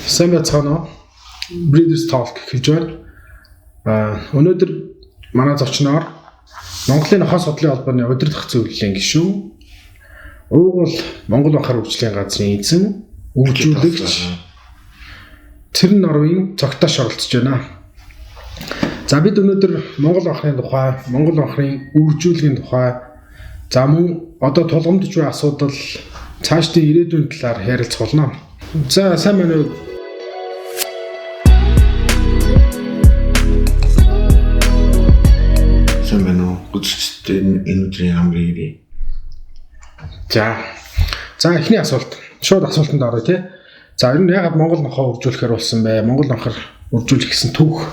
Сайн байцгаана уу? Breeders Talk гэж байна. Өнөөдөр манай зочноор Монголын нохой судлалын холбооны удирдах зөвлөлийн гишүүн уугуул Монгол Анхаар хөгжлийн газрын эзэн үржүүлэгч Цэрэн Норвын цогтоош оролцож байна. За бид өнөөдөр Монгол Анхны тухай, Монгол Анхны үржүүлгийн тухай, за мөн одоо тулгамдж буй асуудал, цаашдын ирээдүйн талаар ярилцах болно. За сайн байна уу? Үзэгчдийн энэ өдрийн амрыг ирээ. За эхний асуулт. Шууд асуултанд оръё тий. За ер нь ягаад Монгол нохой үржүүлэхээр болсон бэ? Монгол нохор үржүүлэх гэсэн түүх.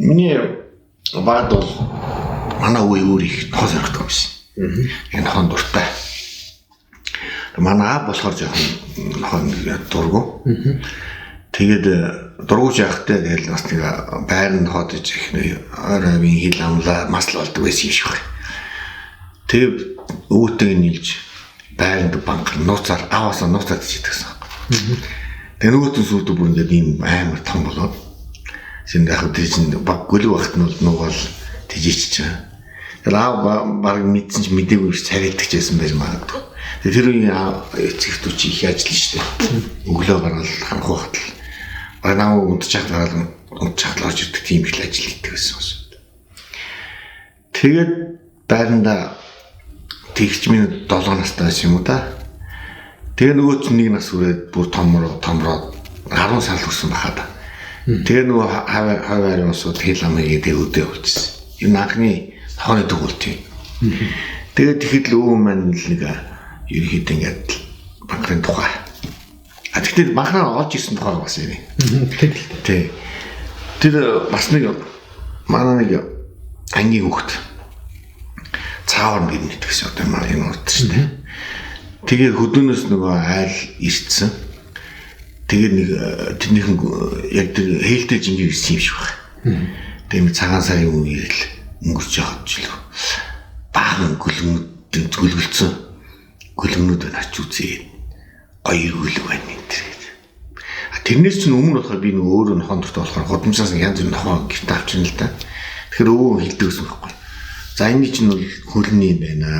Миний баад бол манай үе өөр их нохой сонирхдаг байсан. Энэ нохой дуртай. Манай аав болохоор жоохон нохой дургу. Тэгээд дургуйж явахтай тэгэл бас нэг байранд ходож их ойрын хил амлаа масл болдог байсан юм шиг байна. Тэгээд өвөтэйг нийлж байранд банк нууцаар аваасаа нууцаад чийдгэсэн. Тэгээд нөгөөтөн сүйдээ бүр ингээд ийм амар том болоод шинэ яг тийм баг гөлөг багт нь бол тижиж чаа. Тэгээд аав баг мэдсэн ч мэдээгүй царайдаг ч байсан байж магадгүй. Тэгээд тэр үеийн эцэгтүүд чи их ажиллана шүү дээ. Өглөө гаргал ханхуу хатал Анаа удчихлаа орж ирдэг тийм их л ажил хийдэг байсан. Тэгээд байранда тэгч минь 7 настай байсан юм уу да. Тэгээ нөгөө ч нэг нас үрээд бүр томроо 10 сар хүрсэн бахаа да. Тэгээ нөгөө хаваар усууд хэл амыг дэвдээ болчихсон. Энэ анхны хооны төгөлт юм. Тэгээд тэгэхэд л өвөө маань л нэг ерөөхдөө ингээд банкны тухай. Тэгэхдээ банкнаа олж ирсэн тухай бас юм. Тий. Тэр бас нэг манай нэг ангийн хүүхэд цаавар гин нэгтгэсэн одоо манай юм урд шүү дээ. Тэгээ хөдөөнөөс нөгөө айл ирсэн. Тэгээ нэг тэрнийхэн яг тэр хээлтэй жингээр ирсэн юм шиг байна. Тэгээ цагаан сарын үеэр л өнгөрч яваад ч л баахан гөлгөлцсөн гөлгөнүүд ач үзээ. Гоё гөлөг байна энэ. Тэрнээс ч өмнө болохоор би нөгөө өөрөө нохоо дуртай болохоор худамжаас янз бүрийн нохоо гэрт авчихна л да. Тэгэхээр өвөө хилдэг гэсэн байхгүй. За энэ чинь бол хөлний юм байна.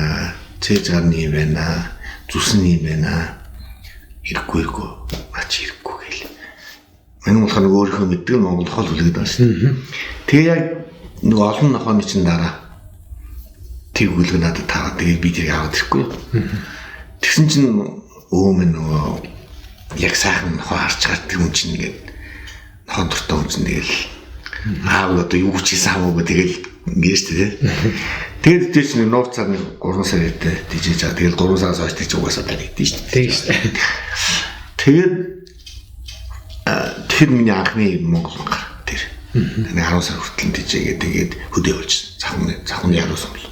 Цээж гарны юм байна. Зүсний юм байна. Хэрэггүй ач хэрэггүй гэл. Манай болохоор нөгөө өөрийнхөө мэддэг Монгол нохоо үлгээд байна шүү дээ. Тэгээ яг нөгөө олон нохооны чинь дараа тэр гөлөг надад таараад тэгээд би тэрийг аваад ирэхгүй. Тэгсэн чинь өвөө минь нөгөө яг сайхан нохоо харж гардаг юм чинь ингээд нохоо дуртай юм чинь тэгэл аав одоо юу ч хийсэн хамаагүй тэгэл ингээд шүү дээ. Тэгээд тэр чинь нууцаар 3 сар ирдэ тийжээж байгаа. Тэгэл 3 сараас хойш тийч угаасаа баригдсан шүү дээ. Тийм шүү дээ. Тэгээд миний анхны Монгол банк тэр. Тэгээд 10 сар хүртэл тийжээгээ тэгээд хөдөө болчихсон. Цахны яруuсан бол.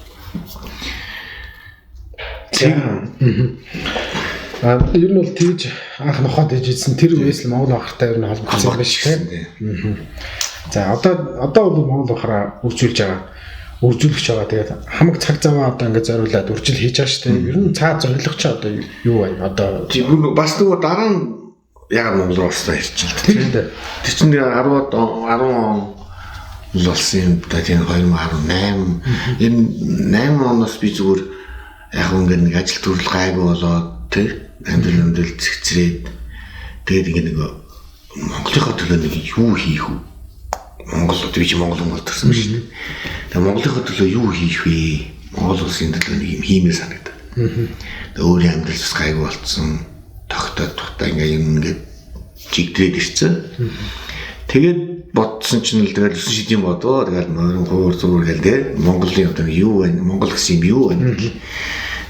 Ер нь бол тэгж анх нохоод ижсэн тэр үеэс л Монгол анхтай ер нь холбогдсон байх шүү дээ. За одоо бол Монгол анхаараа үржүүлж байгаа. Тэгээд хамаг цаг заваа одоо ингээд зориулаад үржил хийж байгаа шүү дээ. Ер нь цаа зорилго чи одоо юу вэ? Одоо бас нөгөө дараа нь яг Монгол руу орсон ирчихсэн. Тийм дээ. Тэр чинь 10 он болсон юм да. Тийм 2018. Энэ 8 оноос би зүгээр яг ингээд нэг ажил төрөл гайгүй болоод тий амдэл цэгцрээд тэгээд ингэ нэг Монголынхаа төлөө нэг юу хийх вэ? Монгол би чи Монгол төрсөн шүү дээ. Тэгээд Монголынхаа төлөө юу хийх вэ? Монгол улсын төлөө нэг юм хиймээр санагдав. Тэгээд өөрийн амдал бас гайгүй болцсон. Тогтоод ингээ юм ингээд чигдрээд ирсэн. Тэгээд бодсон чинь л тэгээд 9 шидийн бодоо тэгээд нойрон хуур зүгээр гэл дээ. Монголын одоо юу вэ? Монгол гэсэн юм юу вэ?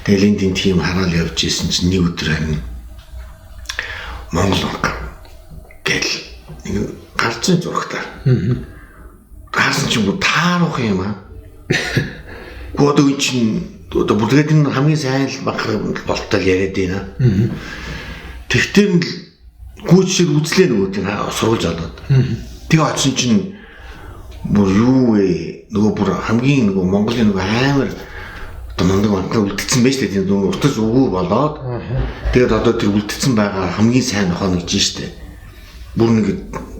Тэгэл энэ тийм хараал явж исэн чинь нэг өдөр харин Монгол банк гэл нэг гарцын зурагтаар. Гарсан чинь таарах юм аа. Гоо чинь одоо бүрдгээд энэ хамгийн сайн л банк болтол яриад байна. Тэгтэр нь гүйч шиг үзлээ нөгөө тийм сурулж олоод. Тэгээ очсон чинь бүр юу вэ? Нөгөө бүр хамгийн нөгөө Монголын нөгөө амар Мундаг үлдсэн байж тээ утас өвөө болоод тэгээд одоо тэр үлдсэн байгаа хамгийн сайн нохоо гэж штэ. Бүр нэг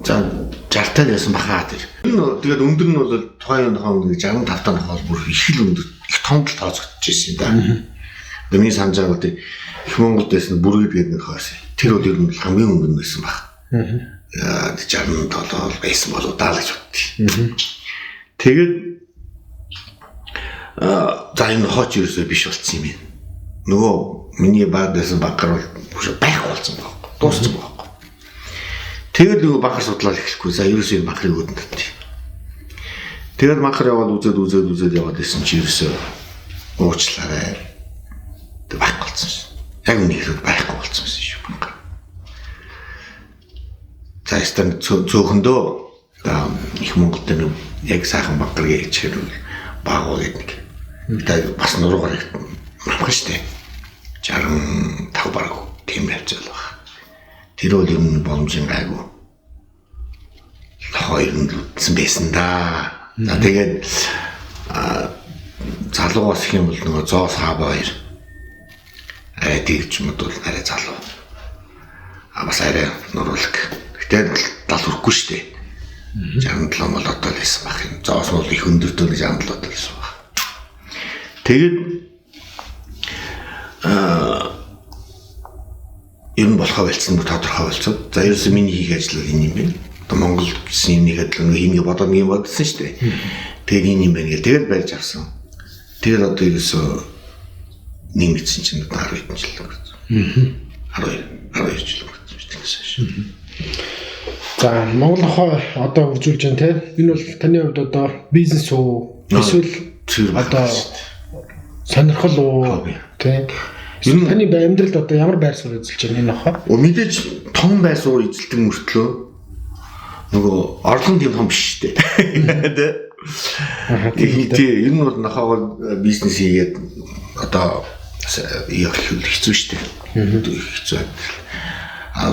за 60 тал байсан бахаа тэр. Тэгээд өндөр нь бол тухайн нохоо 65 тал нохоо бүр их л өндөр их том л тооцогдож ирсэн да. Миний санаж байгаа бол их Монголд байсан бүргэд гэдэг нэг хойс. Тэр бол ер нь хамгийн өндөр байсан баг. 67 байсан болоо даа гэж бодчих. Тэгээд за энэ хооч ерөөсөө биш болцсон юм байна. Нөгөө миний баадаас багаар бол байхгүй болсон баг. Дууссан баг. Тэгээд нөгөө багаар судлаад эхлэхгүй. За ерөөсөө багрыг өдөнд татчих. Тэгээд багаар яваад үзээд яваад исэн чи ерөөсөө уучлаарай. Тэг байхгүй болсон шин. Яг үнэхээр байхгүй болсон шин шүү баг. За стан цөөхөндөө их Монголд нэг яг сайхан багаар гэж хэрэг багуу гэдэг. Тэгээд бас нуруугаар авах штэ. 65 бараг тийм явцал баг. Тэр бол юм боломжийн гайгүй. Хоёр нь лүдсэн байсан да. За тэгээд залуугаас их юм бол нөгөө зоос хаава хоёр. Тэгж мод бол арай залуу. Бас арай нуруулаг. Гэтэл дал хүрхгүй штэ. 67 бол одоо л байсан баг юм. Зоос нь их өндөртөө 67 одоо л байсан баг. Тэгээд юм болохоо байлцсан бүр тодорхой болцоо. За ерөөсөө миний хийх ажил энэ юм байна. Одоо Монгол гэсэн юмний адил нэг хиймээ бодоод нэг юм бодсон шүү дээ. Тэгээд энэ юм байна гэл тэгээд барьж авсан. Тэгээд одоо ерөөсөө нэг мэдсэн чинь 10 хэдэн жил өнгөрсөн. 12 жил өнгөрсөн шүү дээ. За Монгол хоо одоо үржүүлж байна те. Энэ бол таны хувьд одоо бизнес уу? Эсвэл одоо сонирхол уу? Тэ. Энэ таны амьдралд одоо ямар байр суурь эзэлж байна энэ хоо? Мэдээж том байр суурь эзэлдэг мөртлөө нөгөө орлон тийм том биш шүү дээ. Тэ. Энэ бол нохоо бизнес хийгээд одоо яг хэцүү шүү дээ. Хэцүү.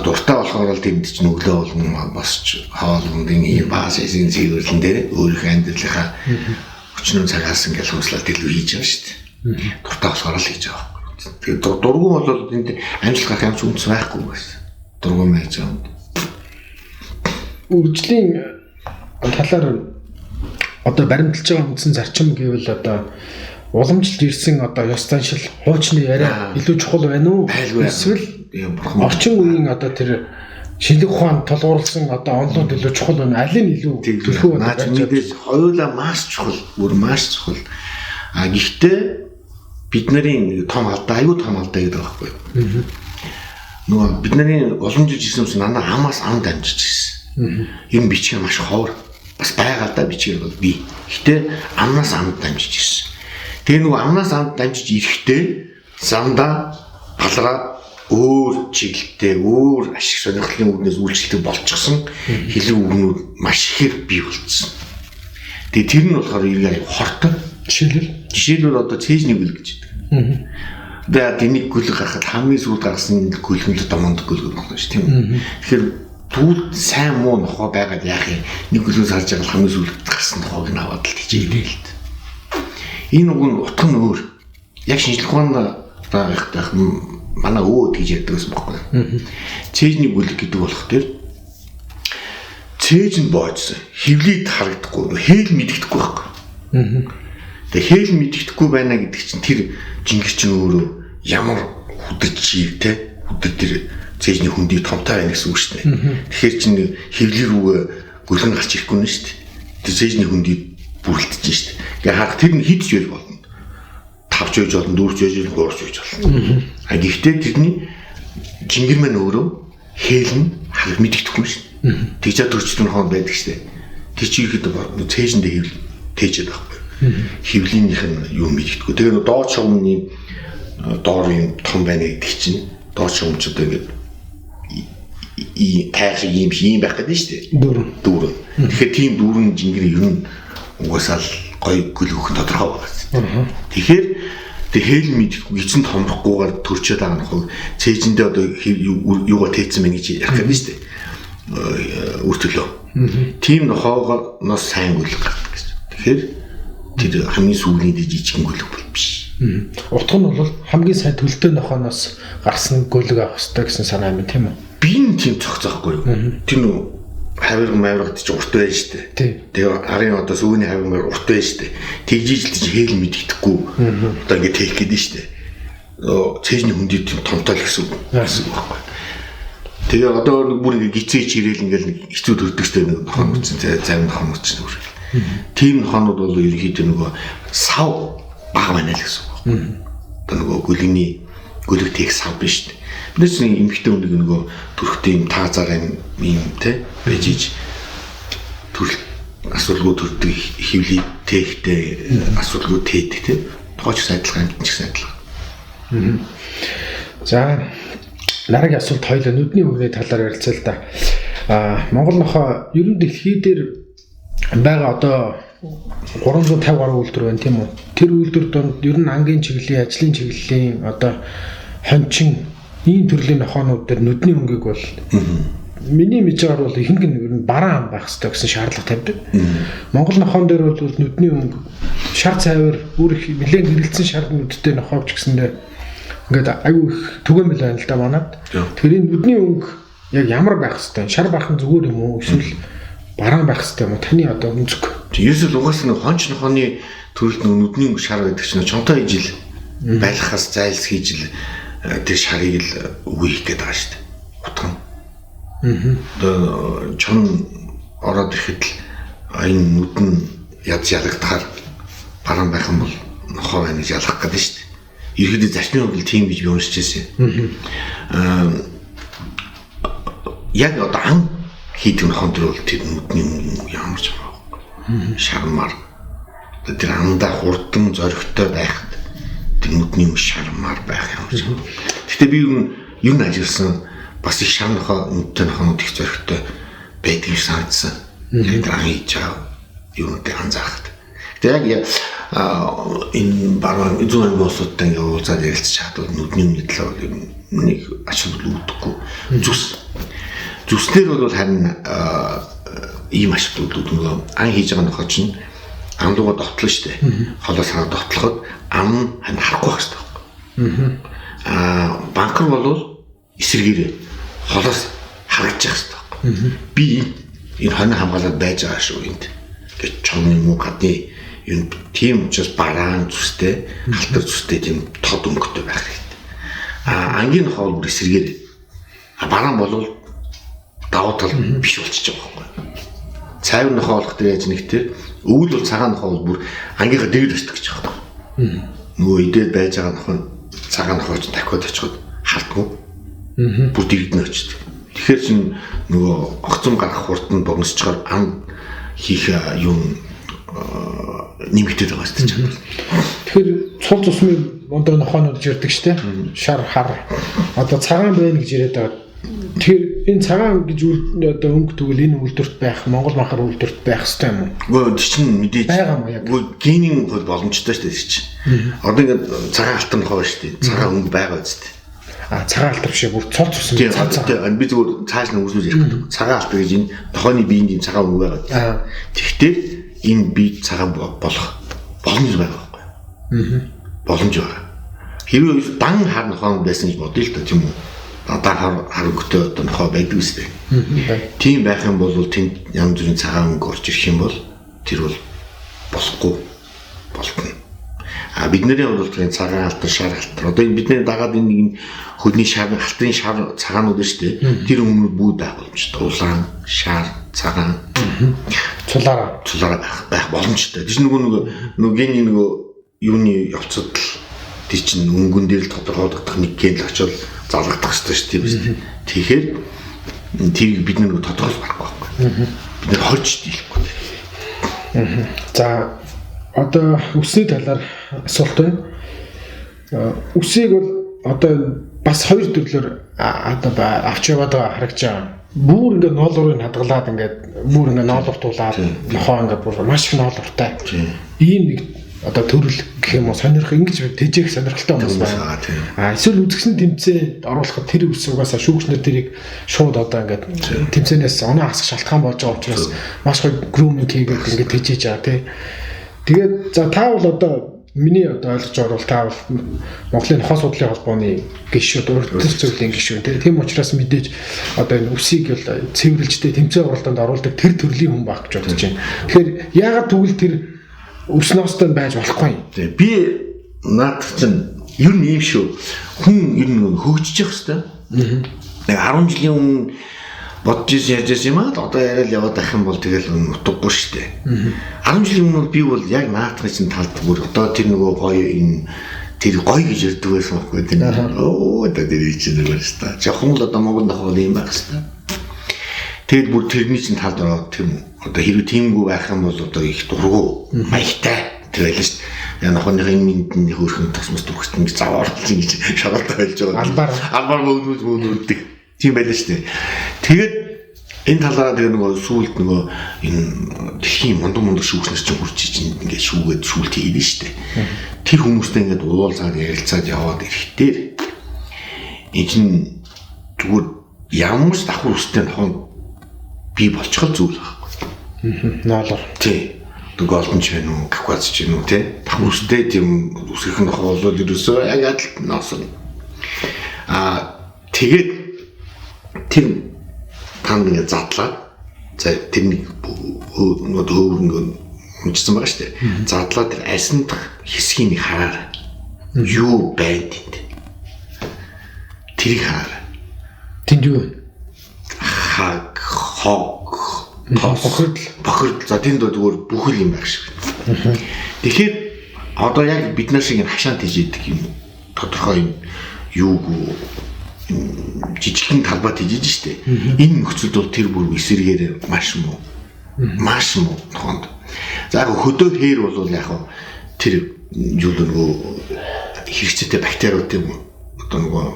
Дуртай болохоор л тэнд чинь өглөө болгон босч хоолндын ийм баас эсийн цэвэрлэн дээр өөрийнхөө амьдралынхаа өчнөө цагаас ингээл хөслөлт илүү хийж байгаа шүү дээ. Дуртай болохоор л хийж байгаа байхгүй. Тэгээд дургуун бол энд амжилт гарах юмч үнс байхгүй байсан. Дургуун байж байгаа. Үржлийн талаар одоо баримталж байгаа үндсэн зарчим гэвэл одоо уламжилж ирсэн одоо ёс заншил хуучны яриа илүү чухал байна уу? Эсвэл орчин үеийн одоо тэр шинжлэх ухаанд толгуурласан одоо онлууд илүү чухал байна. Аль нь илүү төлхөө байна? Наач мэдээж хоёулаа маш чухал, бүр маш чухал. Гэхдээ бидний том алдаа, аюу том алдаа гэдэг байхгүй юу? Нөгөө бидний уламжилж ирсэн юм чинь нана амаас ам дамжиж ирсэн. Юм бичгээ маш ховор. Бас байгаадаа бичгээр бол би. Гэхдээ амнаас амд дамжиж ирсэн. Тэгээ нөгөө амнаас амд дамжиж ирэхдээ замдаа галраа өөр чиглэлтэй, өөр ашиг сонирхлын үгнээс үйлчлэлтэй болчихсон хэлэг үгнүүд маш ихээр бий болчихсон. Тэгээ тэр нь болохоор эргээ хортой. Жишээлбэл одоо цээжний гүл гэж байдаг. Тэгээд тэнийг гүл гаргахад хамгийн сүүлд гаргасан гүл нь одоо монд гүл болно шүү тийм үү. Тэгэхээр түүл сайн муу нохоо байгаад яах юм? Нэг гүлөөс харж байгаа хамгийн сүүлд гарсан нохоог нь аваад л тийчээдээ л дээ. Энэ үг нь утга нь өөр. Яг шинжлэх ухаанд байх манай өөд гэж ярьдаг байсан байхгүй. Цээжний бүлэг гэдэг болох тэр цээж нь боожсон. Хевлийд харагдахгүй, хээл мэддэхгүй байхгүй. Тэгээ хээл мэддэхгүй байна гэдэг чинь тэр жингэр чинь өөрөө ямар хүдэж чив те хүдэж тэр цээжний хүндий томтой байна гэсэн үг шүү дээ. Тэгэхээр чинь хевлий рүүгээ гөлгөн гарч ирэхгүй нь шүү дээ. Тэр цээжний хүндий бүрэлдэж шүү дээ. Тэгээ харах тэр нь хидж байл болно. 5 жойж болно, 4 жойж болно, 3 жойж болно. Гэхдээ тэрний жингэр маань өөрөө хээл нь хараг мэддэхгүй шүү дээ. Тэгж чадварчдын хоол байдаг шүү дээ. Тэр чи ихэд цээжэндээ хэвэл тээжээд байхгүй. Хевлийнх нь юу мэддэхгүй. Тэгээ доод шугамны доор юм том байна гэдэг чинь доод шугам ч одоо ингэ тайх юм байх гэдэг шүү дээ. Дүүрэн. Тэгэхээр тийм дүүрэн жингэр ер нь угаасаа л гоё гүл өгөх тодорхой байна. Тэгэхээр хээл мэдхгүй эцэн томрохгүйгээр төрчөөд байгаа нөхөг цээжиндээ одоо юугаар тээцсэн байна гэж ярих гэдэг шүү дээ. Үр төлөө. Тийм нохоогоос сайн гүл гардаг гэсэн. Тэгэхээр тэр хамгийн сүүлийн жижигэн гүл бол биш. Утга нь бол хамгийн сайн төлтөө нохоноос гарсан гөлөг авах хэрэгтэй гэсэн санаа юм тийм үү? Би энэ тийм цогцоохгүй юу? Тэр нөө хавирга ч урт байж штэ. Тэгээ арын одоо сүүний хавирга урт байж штэ. Тэгжиж л хээл мэддэхгүй. Одоо ингэ тех гэдэг штэ. Цэжний хүндэд томтол гэсэн үг байхгүй. Тэгээ одоо нэг бүр ингэ гизээч ирээл ингээл нэг хэцүү төрдөгчтэй нэг хон мөцсөн зарим хон мөцсөн бүр. Тийм хонууд бол ерөнхийдөө нөгөө сав баг байна л гэсэн үг. Одоо нөгөө гөлөг тех сав биш шүү дээ. Бид чинь эмхтэй хүнийг нөгөө төрхтэй юм таазаар юм те бэжиж төрөл асуудалгүй төрдөг хөвлий техтэй асуудалгүй тээдэг те. Тооч сайдлага юм ч сайдлага. За дараагийн асуулт хоёлаа нүдний өвгний талаар ярилцъя л да. Монгол нохоо ер нь дэлхий дээр байгаа одоо 350 гаруй үйлдвэр байна тийм үү? Тэр үйлдвэр донд ер нь ангийн чиглэлийн, ажлын чиглэлийн одоо хончин ийм төрлийн нохоонууд дээр нүдний өнгөийг бол миний мэдээгээр бол ихэнх нь ер нь бараан байх хэрэгтэй гэсэн шаардлага тавьдаг. Монгол нохоон дээр бол нүдний өнгө шар цайвар өөр их нэлээд гэрэлтсэн шар нүдтэй нохоовч гэсэндээ ингээд аюу их түгээмэл байна л да манад. Тэгэхээр энэ нүдний өнгө яг ямар байх хэвтэй? Шар байх нь зүгээр юм уу? Эсвэл бараан байх хэвтэй юм уу? Таны одоо өнцөг. Ерөөсөө угаасаа нэг хонч нохооны төрөлд нүдний өнгө шар гэдэг чинь чонтой ижил байлгахаас зайлс хийж л тэр шарыг л үгүй хийх гээд байгаа шүү дээ. Утга. Одоо чон ороод ирэхэд л энэ нүд нь ядж ялагдахаар бараан байх юм бол нохоо байна гэж ялгах гэдэг шүү дээ. Ерөөдөө зарчмын хөвгөл тийм гэж би уншиж байсан. Яг одоо ан хийдэг нохоон төр бол тэр нүдний ямар ч юм шармаар тэр андаа хурдан зоригтой байхад тэр нүдний шармаар байх юм шиг. Гэхдээ би юу н ажилласан бас их шар нохоо нүдтэй нохоонууд их зоригтой байдаг юм санагдсан. Яг тэр ан хийж байгаа юунуудыг анзаарахад. Тэгээ яг энэ баруун зүүн босуудтай ингээ уулзаад ярилцж чадвал нүдний мэдлээ нэг ашиглал үүдэхгүй. Зүснэр бол харин ийм ашиглал нөгөө ан хийж байгаа нөхөд чинь амлууга дотлоо штэ. Холоос хараад дотлоход ам харин харахгүй байх штэ. Банкер бол эсэргээрээ холоос харагдаж байгаа штэ. Би энэ хонь хамгаалаад байж байгаа шүү энд. Гэж чомны муу гадны юм тийм учраас бараан зүстэй, халтар зүстэй тийм тод өнгөтэй байх хэрэгтэй. Ангийн хоол бүр эсэргээр. Бараан бол давуу тал биш болчихж байгаа байхгүй. Цайвар нохоо болох дээр яаж нэгтэй өвөл бол цагаан нохоо бол бүр ангийнхаа дээд өстөг гэж байгаа байхгүй. Нөгөө идээд байж байгаа нохоо цагаан нохооч дахиад очиход халтгүй. Бүр дэгдэн очиж. Тэгэхээр чин нөгөө огцом гарах хурдан богносчоор ан хийх юм нэмэгдээд байгаа шүү дээ. Тэгэхээр цул цусмын ондоо нохоонууд ирдэг штэ. Шар хар. Одоо цагаан байна гэж яриад байгаа. Тэгэхээр энэ цагаан гэж одоо өнгө тэгвэл энэ үйлдвэрт байх, Монгол махар үйлдвэрт байх хэрэгтэй юм уу? Үгүй тийм чинь мэдээж. Байгаа юм яг. Үгүй генийн хөл боломжтой шүү дээ чинь. Одоо ингээд цагаан алтан нохоо шүү дээ. Цагаан өнгө байгаа үст. Цагаан алтан биш бүр цул цусмын. Тийм би зүгээр цааш нь үзүүлж ярих гэдэг. Цагаан алтан гэж энэ нохооны биеинд энэ цагаан өнгө байгаа. Тэгвэл энэ бие цагаан болох боломж байгаа байхгүй. Боломж байгаа. Хэрвээ дан хар нохоо байсан гэж бодъё л та тийм үү? Одоо харангуйтай одоо нохоо байдаг үстэй. Тийм байх юм бол тэнд янз бүрийн цагаан өнгө орж ирэх юм бол тэр бол болохгүй болно. Бидний бол тэр цагаан алтан шар алтан. Одоо энэ бидний дагаад энэ нэг хөлний шар алтын шар цагаанууд шүү дээ. Тэр өмнө бүү байх боломжтой. Улаан, шар, цагаан. Цулаараа байх боломжтой. Тэр нөгөө гений нөгөө юуны явцад тэр чинь өнгөн дээр л тодорхойлогдох нэг ген л очоод залгадах хэрэгтэй шүү дээ. Тэгэхээр тийг бид нэг тодорхойлж барахгүй байхгүй. Бид нэр хорж дийлэхгүй. За одоо үсний талаар асуулт байна. Үсийг бол одоо бас хоёр төрлөөр одоо авч яваад байгаа харагдаж байгаа. Бүр ингээд ноолуурыг хадгалаад ингээд бүр ингээд ноолуртуулаад нохоо ингээд бүр маш их ноолуртай. Ийм нэг одоо төрөл гэх юм уу сонирх ингэж тэжээх сонирхолтой хүмүүс байна. Эсвэл үзэгчний тэмцээнд оруулахад тэр үс угаасаа шүүгчнэр тэрийг шууд одоо ингээд тэмцээнээс оноо хасах шалтгаан болж байгаа учраас маш их груминг хийгээд ингээд тэжээж байгаа тий. Тэгээд за та бол одоо миний одоо ойлгож байгаа бол та бол Монголын нохой судлалын холбооны гишүүд урдас зөвлөлийн гишүүд тийм учраас мэдээж одоо энэ үсийг бол цэвэрлжтэй тэмцээн оролдоонд оруулдаг тэр төрлийн хүн баг гэж бодож байна. Тэгэхээр яагаад тэгвэл тэр өвс ноостой байж болохгүй юм. Би наад чинь ер нь юм шүү. Хүн ер нь хөгжиж явах хэрэгтэй. Нэг 10 жилийн өмнө бодож ярьж юм аа одоо яриад яваад ах юм бол тэгэл утгагүй шүү дээ. 10 жилийн өмнө би бол яг наадхын чинь талд бүр одоо тэр нөгөө гоё энэ тэр гоё гэж ярьдаг байсан байхгүй тийм. Оо одоо тэр чинь нэг шүү дээ. Жохон л одоо Монгол нохоо юм байх шүү дээ. Тэгэд бүр тэрний чинь талд ороод тийм одоо хэрвээ тиймгүй байх юм бол одоо их дургу маягтай тэр байлаа шүү дээ. Яг нохооны миндний хөөрхөн тосмос төгсдөн гэж заваар чинь гэж шагалтай хэлж байгаа. Албаар мөөнүүддэг. Тийм байлаа шүү дээ. Тэгээд энэ талаараа тэгээ нөгөө сүүлд нөгөө энэ дэлхийн мундаг шүүгчнээс ч хурж чинь ингээд шүүгээд шүүлт хийдэж шүү дээ. Тэр хүмүүстэй ингээд уулзаад ярилцаад яваад ирэхдээ энэ чинь зүгээр ямар ч давхар үстэй нохоо бий болчихол зүйл байхгүй. Ноолор. Тий. Голдон ч вэ нүү, Кавказ ч вэ нүү тий. Давхар үстэй тийм үсгэх нохоо бол ерөөсөө яг адил ноосоо. Тэгээд тэр танд ингэ задлаа. За тэрний хөөвгөн унжсан байгаа шүү дээ. Задлаа тэр альсанд хэсгийн нэг хараар юу байд тэнд. Тэрийг хараа. Тэнд юу вэ? Хаг хог бохирдол. За тэнд зүгээр бүхэл юм байх шиг. Тэгэхээр одоо яг бид нар шиг хашаанд хийжээдэг юм тодорхой юм юуг жижигхэн талбайд хийж штэ. Энэ нөхцөлд бол тэр бүр эсэргээр маш муу тохонд. За яг хөдөө хээр бол яг тэр юу нөгөө хэрэгцээтэй бактериуд юм одоо нөгөө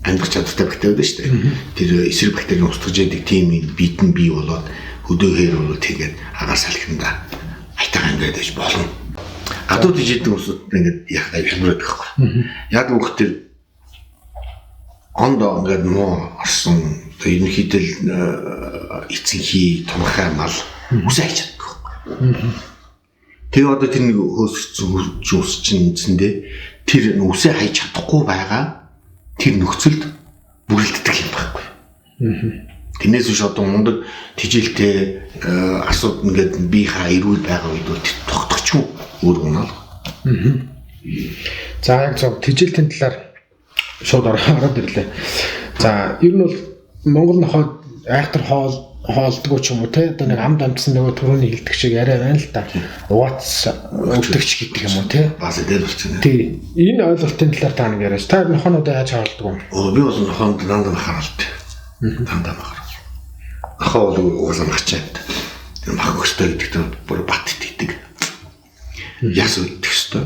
амьдч чадвартай бактериуд штэ. Тэр эсрэг бактерийн устгаж яадаг тийм бид нь бий болоод хөдөө хээр бол тэгээд агаар салхинда айтайхан ингээд байж болно. Гадууд хийдэг усуд ингээд яг хямраад байхгүй. Яг үх тэр ондоо ингээд муу орсон ерөнхийдөө эцэнхий томхай мал үсэж чаддаг. Тэгээ одоо тэр нэг хөөсөрсөн жүс чинь эцэндээ тэр үсээ хайж чадахгүй байгаа тэр нөхцөлд бүрэлддэг юм байхгүй. Тэрнээс биш одоо мундаг тижилтэй асуудал ингээд би хаа ирүүл байгаа үед бол тогтохч юу өөр унаал. За яг зөв тижилтийн талаар шууд ороод ирлээ. За ер нь бол Монгол нохой айхтар хоолдгоо ч юм уу те одоо нэг амд амтсан нөгөө түрүүний хилдэг шиг яриа байна л да. Угац өвдөгч гэдэг юм уу те. Бас дээр болчихно. Тий. Энэ ойлголтын талаар та нэг яриач. Та нохонууд яаж хоолдог вэ? Би бол нохонд дандаа харалт. Дандаа харалт. Нохоо бол угаасаа махчаад. Тэр мах өстэй гэдэг нь бүр бат иддэг. Яс идэх өстэй.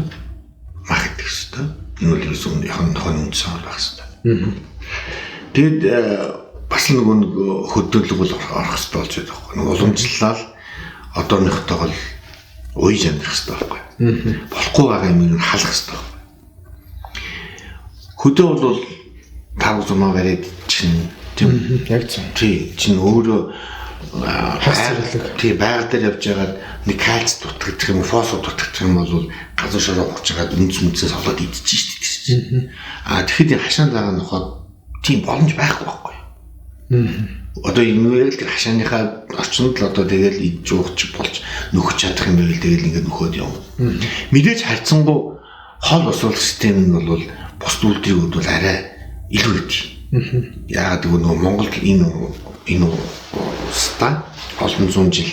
Мах идэх өстэй. Энэ бол юусэн нохооны үнцэн байх өстэй. Тэгэд бас нэг хөдөөлөг бол орох хэрэгтэй болж байгаа байхгүй. Нэг уламжлалал одооныхтой бол уйж амьдрах хэрэгтэй байхгүй. Болохгүй байгаа юм халах хэрэгтэй байхгүй. Хөдөө бол тав зумаа бариад чинь тийм яг зөв. Тий чинь өөрөө хасарлаг. Тий байгаль дээр явж байгаад нэг кальц дутагдах юм, фосфор дутагдах юм бол газар шараа ухаж байгаа үнцээс олоод идчихэж шүү дээ. Тэгэхэд хашаанд байгаа нохоо тийм боломж байхгүй байхгүй. Одоо энэ яг тэр хашааныхаа орчинд л одоо тэгэл идж ууч болж нөхөж чадах юм байвал тэгэл ингээд нөхөд явна. Мэдээж хайцсангуу хол босвол систем нь бол бус үйлдвэрүүд бол арай илүү идэв. Яагаад гэвэл нөгөө Монголд энэ ста олон зуун жил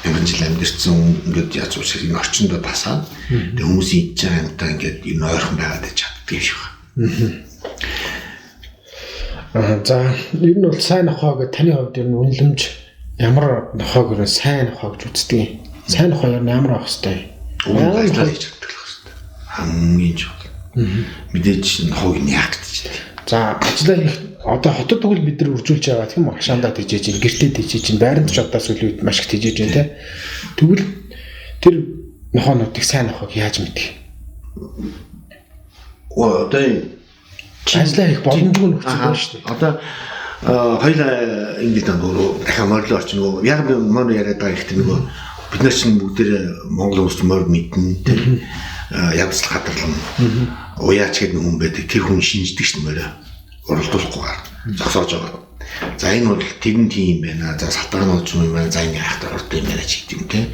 мянган жил амьдэрсэн ингээд яаж уусах энэ орчиндөө тасаад тэг хүмүүс идж байгаа юмтай ингээд энэ ойрхон байгаад чаддаг юм шиг байна. За ер нь бол сайн нохоо гэж таны хувьд ер нь үнэлэмж ямар нохоог ер нь сайн нохоо гэж үздэг юм. Сайн нохоо ер нь ямар авах хэвтэй. Яаж хийж чаддаг л хэвтэй. Хамгийн чухал. Мэдээж нохоог нь яагдчих. За ажлаа хийх одоо хотод тэгвэл бид нар үржүүлж байгаа тийм үү? Хашаандаа тийжээж ин гэртээ тийжээж ин байранд ч одоо сүүлийн үед маш их тийжээж байна те. Тэгвэл тэр нохоонуудыг сайн нохоог яаж мэдэх? Одоо ажлаа хийх боломжгүй нөхцөл байна шүү дээ. Одоо хоёлаа ингэж дандаа дахиад морилоо орч нөгөө яг би мөр яриад байгаа ихтэй нөгөө бид нар чинь бүгдээ Монгол хүмүүс морь мэднэ тийм ядцлах хадгална. Уяач гэдэг хүн байдаг. Тэр хүн шинждэг шин морь уралдуулахгүйгээр зогсоож байгаа. За энэ бол тэгэн тийм байна. За сатаанууд юм байна. За ингэ хайхтар ордог юм байна ч гэдэг юм тийм.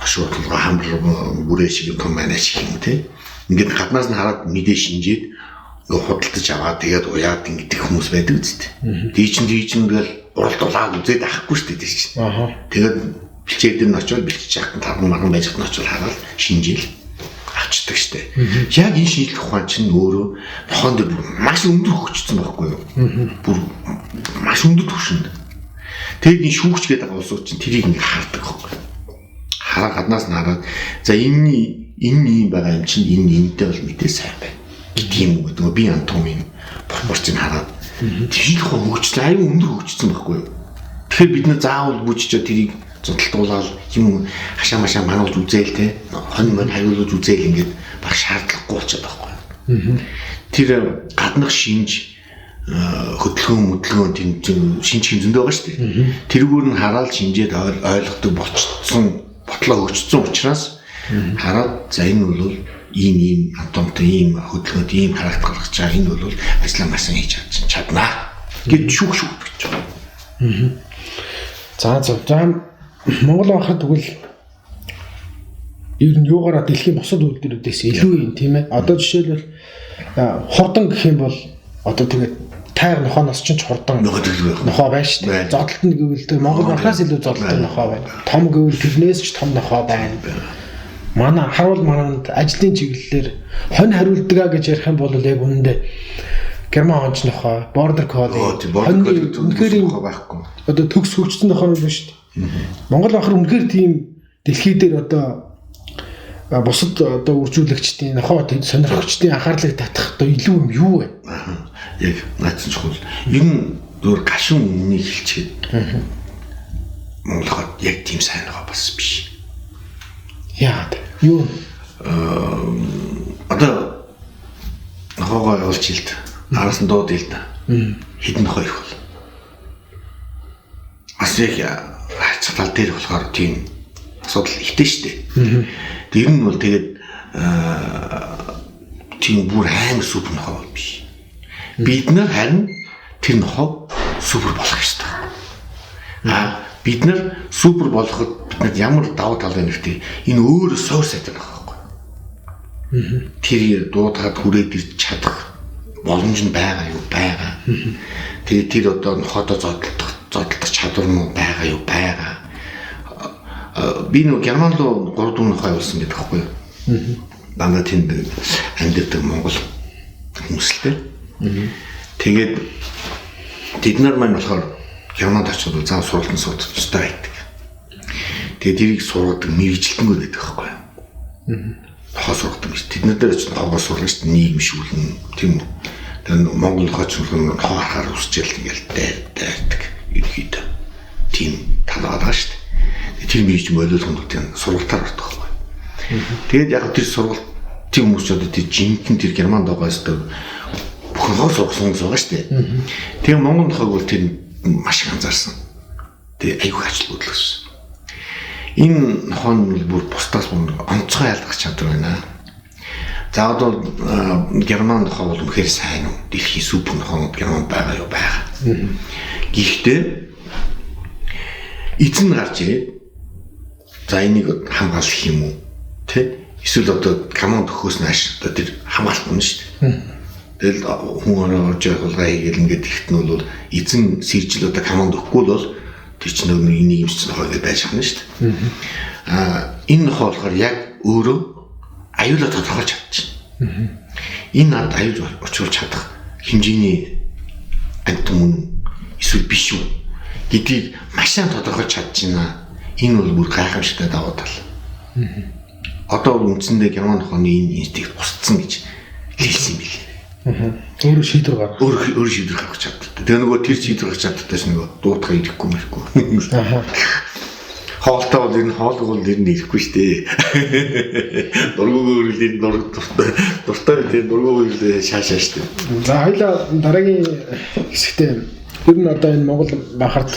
Хошуу толгой хамбар бүрээ шиг том байна ч юм тийм. Ингээд гаднаас нь хараад мэдээ шинжээд худалдаж аваад тэгээд уяад ингэдэг хүмүүс байдаг үстэй. Дийчин тэгэл уралдуулаад үзээд авахгүй шүү дээ чинь. Тэгээд бэлчээр нь очиод бэлчиж яхад таван марган байж хад нь очиод хараад шинжээл авчдаг штэ. Яг энэ шинжлэх ухаан чинь өөрөө нохоон дээр маш өндөр хөгжсөн байхгүй юу? Бүр маш өндөр түвшинд. Тэгээд энэ шүүгч гэдэг улсууд чинь тэрийг ингээ хардаг байхгүй юу? Хараа гаднаас нь хараад за энэ юм байгаа юм чинь энэ энэтэй бол мэдээ сайн байна. Тийм үү гэдэг би анатомийн пропорцийг хараад тэр их хөгжсөн аюу өндөр хөгжсөн байхгүй юу? Тэгэхээр бид нэ заавал бүжиж тэрийг зодтолтуулаад юм хашаа машаа мануулж үзээл те хонь мань хавиулж үзээл ингээд баг шаардлагагүй болчиход байхгүй юу? Тэр гаднах шинж хөдөлгөөн тийм шинж зөндөө байгаа шүү дээ. Тэрүүгээр нь хараад шинжээд ойлгодог болцсон ботлоо хөгжсөн учраас хараад за энэ бол ийм атомтой ийм хөдөлгөөнд ийм характер гаргаж байгаа энэ бол ажлаа маш сайн хийж чаднаа гэж шүүх гэж байгаа. За Монгол байхад тэгвэл ер нь юугаараа дэлхийн бусад үйлдвэрүүдээс илүү юм тийм ээ. Одоо жишээлбэл хурдан гэх юм бол одоо тэгээд тайр нохооноос ч хурдан нохоо байна шүү дээ. Зодтолт нь гэвэл Монгол байхаас илүү зодтолтой нохоо байна. Том гэвэл тэрнээс ч том нохоо байна. Манай харуул манад ажлын чиглэлээр хонь хариулдаг гэж ярих юм бол яг үнэндээ герман онч нохоо, border collie, үнэхээр байхгүй. Одоо төгс хөгжсөн нохоо юм шүү дээ. Монгол ахар үнэхээр тийм дэлхий дээр одоо бусад одоо үржүүлэгчдийн нохоо сонирхогчдын анхаарлыг татах одоо илүү юм юу вэ? Яг наацсан чухал. Энэ өөр гашуун үннийг хэлчихэд Монголд яг тийм сайн нохоо бас биш. Яагаад? Юу? Одоо нохоогоо явуулж хилд. Араас нь дууд хилд. Хэдэн нохоо их бол. Бас яг хацтал дээр болохоор тийм асуудал ихтэй шүү дээ. Тэр нь бол тэгээд тийм бүр аим супер нохоо биш. Бид нар харин тэр нохоо супер болох ёстой. Бид нар супер болоход бид ямар давуу тал байна гэхдээ энэ өөр суур сайтай нохоо байхгүй. Тэр дуудаад хүрээд ирж чадах боломж нь байгаа юу байгаа. Тэгээд тэр одоо нохоодоо зодтолдох чадвар нь байгаа юу байгаа. Би нэг Герман руу 3 дүүн нохоо явуулсан гэдэг байхгүй юу? Дандаа тэнд амьдардаг Монгол хүмүүстэй. Тэгээд тэд нар маань болохоор Германд очиод зам сургалтын суудах ёстой байдаг. Тэгээд тэрийг сургадаг мэрэгжилтэнгүй байдаг байхгүй юу? Нохоо сургадаг биш. Тэд нар дээр очиод нохоо сургах шүү дээ, нийгэмшүүлнэ тийм үү? Тэгээд Монгол нохооч нохоо харахаар үсчээл ингээл дайрдаг ерөөдөө. Тийм тал байгаа шүү дээ. Тэр мэрэгч мөлөөлгөнүүдийн сургалтаар ордог байхгүй. Тэгээд яг тэр сургалтын хүмүүс ч одоо тэр жинхэнэ тэр Германд байгаа өстой бүхэн хоо сургасан байгаа шүү дээ. Тэгээ Монгол нохойг бол тэр маш их анзаарсан. Тэгээ аюул ачлал хөдлөсөн. Энэ нохоо нь бүр бусдаас онцгой ялгах чадвар байна. За одоо Герман нохоо бол үнэхээр сайн уу? Дэлхийн супер нохоо Германд байгаа юу байгаа. Гэхдээ эзэн гарч ирээд за энийг хамгаалах юм уу? Тэ? Эсвэл одоо команд өгөхөөс нааш одоо тэр хамгаалах нь шүү дээ. Тэгэл хүн орж явуулгаа хийгээл ингээд ихт нь бол эзэн сэржил одоо команд өгөхгүй бол тэр чинь нэг юм чинь хойд байж хана шүү дээ. Энэ нохоо болохоор яг өөрөө аюулаа тодорхойлж чадчихна. Энэ над аюул очруулж чадах хэмжээний амт мөн эсвэл биш үү гэдгийг маш сайн тодорхойлж чадчихна. Энэ бол бүр гайхамшигтай давуу тал. Одоо үндсэндээ Герман нохооны энэ инстинкт бусдсан гэж хэлсэн юм билээ. Өөр шийдвэр гаргах. Өөр шийдвэр гаргах чаддаг. Тэгээ нөгөө тэр шийдвэр гаргах чаддагтай ч нөгөө дуутахаа ирэхгүй мэрхгүй. Хоолтой бол энэ хоол бол ер нь ирэхгүй шүү дээ. Дургуйг өөрөлд дуртай тийм дургуйг өөрөлд шаашаа шүү дээ. За хоёлаа дараагийн хэсэгтээ Ер нь одоо энэ Монгол бахард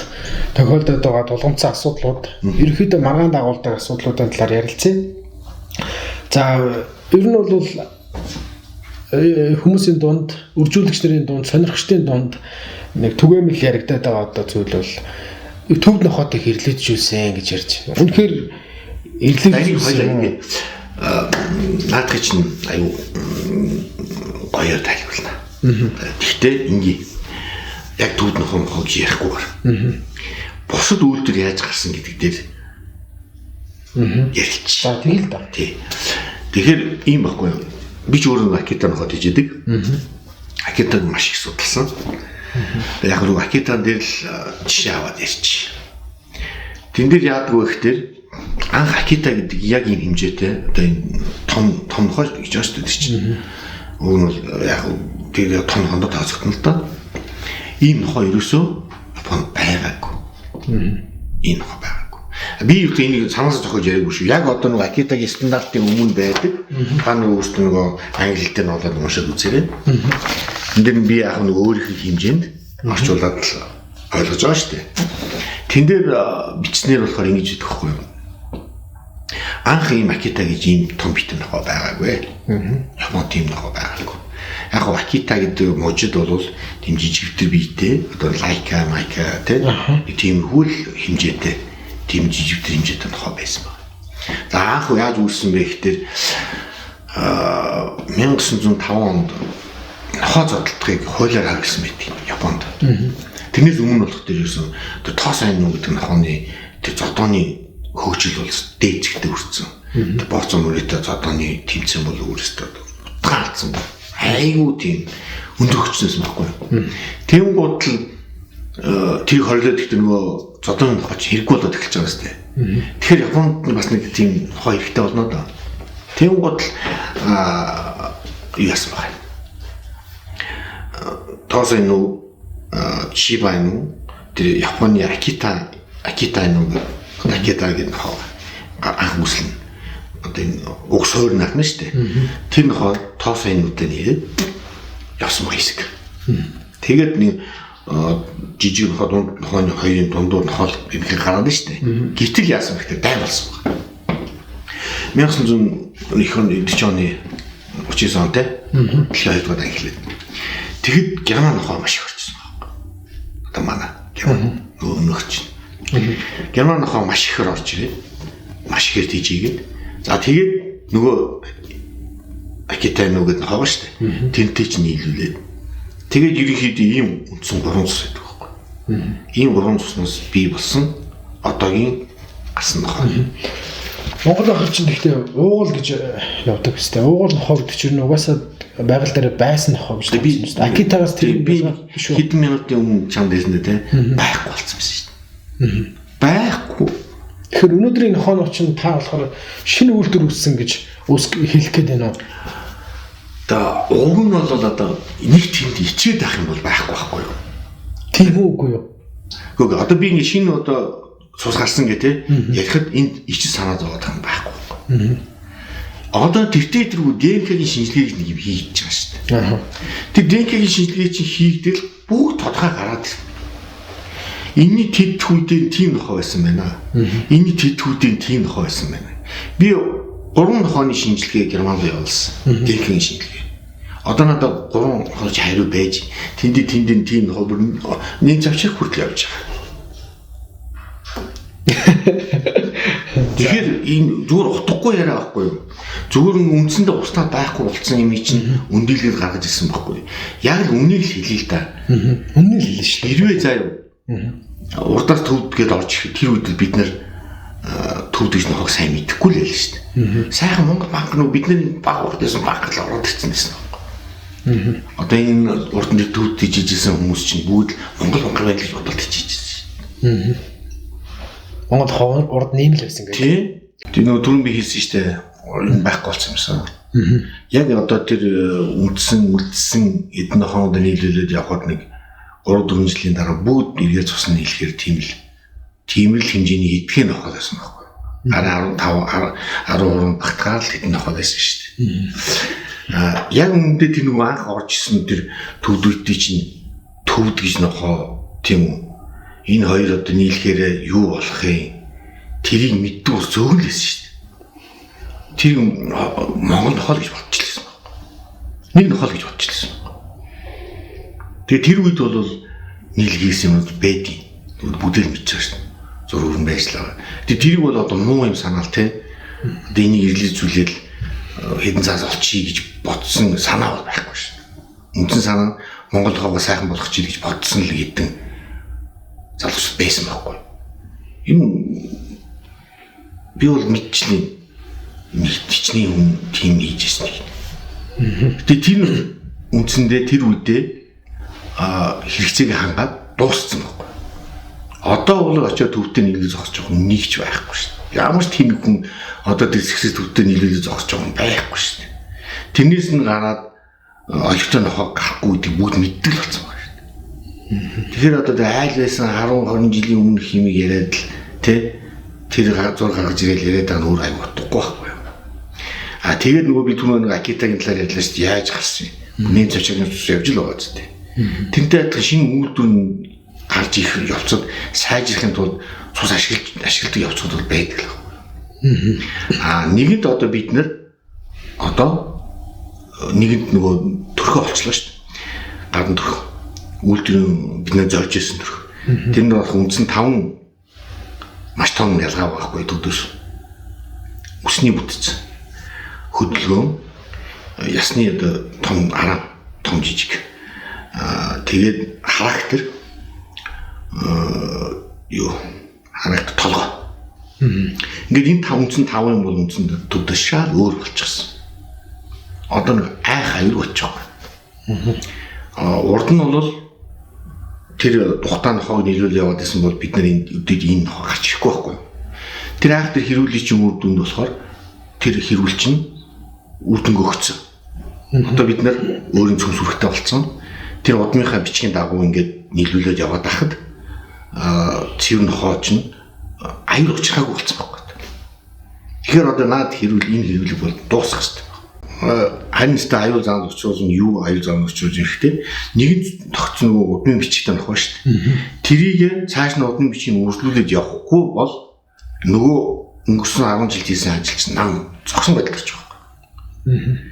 тохиолдоод байгаа тулгымцсан асуудлууд ерөнхийдөө маргаан дагуулдаг асуудлуудын талаар ярилцъя. За ер нь бол хүмүүсийн дунд, үржүүлэгч нарын дунд, сонирхчдын дунд нэг түгээмэл яригадаад байгаа одоо зүйл бол төвд нохоотыг хэрлэжүүлсэн гэж ярьж байна. Үнэхээр эрлэжүүлсэн наадах чинь аюу гоёор тайлбарлана. Гэхдээ ингээ яг төвд нохоо гэж ярихгүйгээр. Бусад үйлдэл яаж гарсан гэдэг дээр ярилч. За тийм л да. Тий. Тэгэхээр ийм баггүй юу? Би ч өөрөө Акита нохоод ижидэг. Акитаг маш их судалсан. Яг нэг Акитан дээр л жишээ аваад ярьчих. Тэн дээр яадаг вэ гэхээр анх Акита гэдэг яг ийм хэмжээтэй одоо энэ том нохоо гэж өсдөг чинь. Уг нь яг тэр том хондоо тооцогдно л да. Ийм нохоо ерөөсөө Японд байгаагүй. Энэ нохоо байгаагүй. Би юу энийг санаасаа зохиож яриаггүй шүү. Яг одоо нэг Акитагийн стандартын өмнө байдаг. Та нэг өөртөө нөгөө англи хэлтэй нь болоод уншаад үзээрэй. Энд дэр би яг нэг өөрийнхөө хэмжээнд орчуулад ойлгож байгаа шүү дээ. Тэн дээр бичснээр болохоор ингэж хэлдэг байхгүй юу? Анх ийм Акита гэж ийм том битэн нохоо байгаагүй. Японд тийм нохоо байгаагүй. Яг гоо Акита гэдэг мужид бол тийм жижигтэр биетэй одоо лайка тийм хөл хэмжээтэй тийм жижигтэр хэмжээтэй нохоо байсан байна. За анх яаж үүссэн бэ гэхээр 1905 онд нохоо зодтолтыг хуулиар харуулсан байт Японд. Тэрнээс өмнө болох дээр юусэн тэр тоо сайн нүү гэдэг нохооны тэр зодооны хөгжил бол дээд зэгтээ хүрсэн. Тэр бооцоо мөрөдөө зодооны тэмцээн бол өөрөөсөө гаалцсан байна. Айгуу тийм өндөр хүчнээс байхгүй. Тийм бодол тэр хорлоод ихтэй нөгөө зодооны нохооч хэрэггүй болоод эхэлж байгаа сте. Тэгэхээр Японд бас нэг тийм нохоо хэрэгтэй болно да. Тийм бодол яасан байна. Тоосоо нүү Чиба нүү тэр Японы Акита нүү Акита гэдэг нохоо анх үүслэн одоо энэ уг суур наахна штэ. Тэр нохоо тоосоо нүүтэй нэрээд явсан ба хэсэг. Тэгээд нэг жижиг нохооны хоёрын дундуур нохоо гэмхэн гараад штэ. Гэтэл яасан бэ гэхээр дай болсон байна. 1990 оны 39 онтой дэлхийн хоёрдугаар дан эхлэв. Тэгэхэд Герман нохоо маш их орчихсон байна. Одоо манай Герман нөхч. Герман нохоо маш ихээр орж ирээ. Маш ихээр тийжээгээд. За тэгээд нөгөө Акита нүгэд нохоо шүү дээ. Тэнтэй ч нийлүүлээд. Тэгээд ерөнхийдөө ийм үндсэн 3 цус байдаг байхгүй. Ийм 3 цуснаас бий болсон одоогийн асан нохоо. Монгол ахэр чинь гэхдээ уугуул гэж явдаг хэвээр. Уугуул нохоо гэдэг чинь угаасаа байгаль дээр байсан нохоо гэж би Акитагаас тэр би хэдэн минутын өмнө чамд хэлсэн дээ байхгүй болсон байсан шүү дээ. Байхгүй. Тэгэхээр өнөөдрийн нохоо чинь та болохоор шинэ үйлдвэр үүссэн гэж хэлэх гээд байна уу? За уг нь бол одоо нэг тэнд ичээд авах юм бол байхгүй юу? Тийм үгүй юу? Гэхдээ одоо би ингэ шинэ одоо цус гарсан гэх тээ ярихад энд ичиж санаа зовоод байгаа юм байхгүй. Одоо тэртээ тэргүй ДНК-гийн шинжилгээг нэг юм хийж байгаа шүү дээ. Тэр ДНК-гийн шинжилгээ чинь хийгдэл бүгд тодорхой гараад ирсэн. Энийний тэтгэврүүдийн тийм нохоо байсан байна. Энийний тэтгэврүүдийн тийм нохоо байсан байна. Би 3 нохооны шинжилгээ Германд явуулсан. ДНК-гийн шинжилгээ. Одоо надад 3 нохооч хариу байж тэнд тийм нохоо бүр нэг завчих хүртэл явж байгаа. Тэгэхээр энэ зүгээр утгагүй яриа байхгүй юу? Зүгээр үндсэндээ устдаа байхгүй болсон юм чинь өндөлгөөр гаргаж ирсэн байхгүй юу? Яг л үнийг л хэлээ л та. Үнийг хэлнэ шүү дээ. Хэрвээ заа юу? Урдаас төвдгээд орж ирэх тэр үед бид нэр төвдөгч нохог сайн мэдэхгүй л байл шүү дээ. Сайхан Монгол банк нь бидний баг урдсан банк л ороод ирсэн гэсэн юм. Одоо энэ урд нь төвдөж ижижсэн хүмүүс чинь бүгд Монгол банк байл гэж бодолт хийжсэн. Монгол ховор урд нэмэл байсан гэдэг. Тийм. Тэр нөгөө түрүүн би хэлсэн шүү дээ. Энэ байхгүй болсон юмсан. Яг одоо тэр үлдсэн эдэн нохоод нийлүүлээд явхад нэг 3-4 жилийн дараа бүгд эргээд цусны хэлэхээр тийм л хэмжээний эдгээр нохоод байсан байхгүй. Араа 15 13 багтгаар л эдэн нохоод байсан шүү дээ. Яг үүндээ тэр нөгөө анх орж исэн тэр төвдөлтөй чинь төвд гэж нохоо Тийм үү? Энэ хоёр одоо нийлэхээр юу болох юм? Тэрийг мэддэг ус зөөгөн лээсэн шүү дээ. Тэр Монгол нохол гэж бодчихлээсэн. Нэг нохол гэж бодчихлээсэн. Тэгээ тэр үед бол нийлгийсэн юм байдیں۔ Бүдэл мэдчихэж шүү дээ. Зургуурн байжлаа. Тэгээ тэрийг бол одоо муу юм санаал те. Одоо энийг ирлэлзүүлээл хэдэн цаас олчихъя гэж бодсон санаа бол байхгүй шүү дээ. Үндсэн санаа Монгол хаваа сайхан болгох чиг гэж бодсон л гэдэг залуус байсан байхгүй. Энэ би бол мэдчихлээ. Мэдчихний хүн тийм хийж ирсэн. Тэгээ тэр үндсэндээ тэр үедээ хэрэгцээг хангаад дууссан байхгүй. Одоо бол очиод төвтэй нийлээ зогсож байгаа хүн нэг ч байхгүй шүү дээ. Ямар ч тийм хүн одоо дэсгсэс төвтэй нийлээ зогсож байгаа хүн байхгүй шүү дээ. Тэрнээс нь гараад олигтой нохоо гарахгүй гэдэг бүгд мэддэг л болсон байна шүү дээ. Тэгэхээр одоо айл байсан 10 20 жилийн өмнөх хэмиг яриад л тэр зур гаргаж ирэл яриад байгаа нь өөр аяг утгагүй байхгүй. Тэгээд нөгөө би түрүү нэг Акитагийн талаар ярьлаа шүү дээ. Яаж гарсан юм? Нэм цочгийн цус явж л байгаа ч тийм. Тэнтэй адилхан шинэ үйлдвэр гарч ирэх явцад сайжрахын тулд цус ашигладаг явцууд бол байдаг л. Нэгэнд одоо бид нар одоо нэгэнд нөгөө төрхөө олчлоо шүү дээ. Гадна төрх. Үйлдвэрийн бид нэ зорж ирсэн төрх. Тэнд болох үндсэн 5 маш том ялгаа байхгүй төдөөс. Үсний бүтц. Хөдөлгөөн ясны одоо том арга том жижиг тэгээд характер характер толгой ингээд энэ 5 үндсэн 5 юм бол үндсэнд төдөөс шал өөр болчихсон. Одоо нэг айх аюул болчих байгаа. Урд нь бол тэр тухтаа нохоог нийлүүл яваад исэн бол бид нар энэ нохоо гарч ирэхгүй байхгүй. Тэр айх тэр хэрүүлээ чинь үр дүнд болохоор тэр хэрүүл чинь үр дүнг өгсөн. Одоо бид нар өөрийн цөм сүрхтэй болцсон. Тэр удмынхаа бичгийн дагуу ингээд нийлүүлээд яваад байхад цэвэр нохоо чинь аюул учраагүй болцсон байхгүй. Тэгэхээр одоо наад хэрүүл энэ хэрүүлэг бол дуусах хэрэгтэй. Харин ч аюул заан учруулсан юу аюул заан учруулж ирэхтэй нэгэн тогтсон удмын бичигтэй нохоо шүү дээ. Тэрийг цааш нь удмын бичгийг үргэлжлүүлээд явахгүй бол нөгөө өнгөрсөн 10 жил хийсэн ажил чинь нам зогсон байдал гарч байгаа.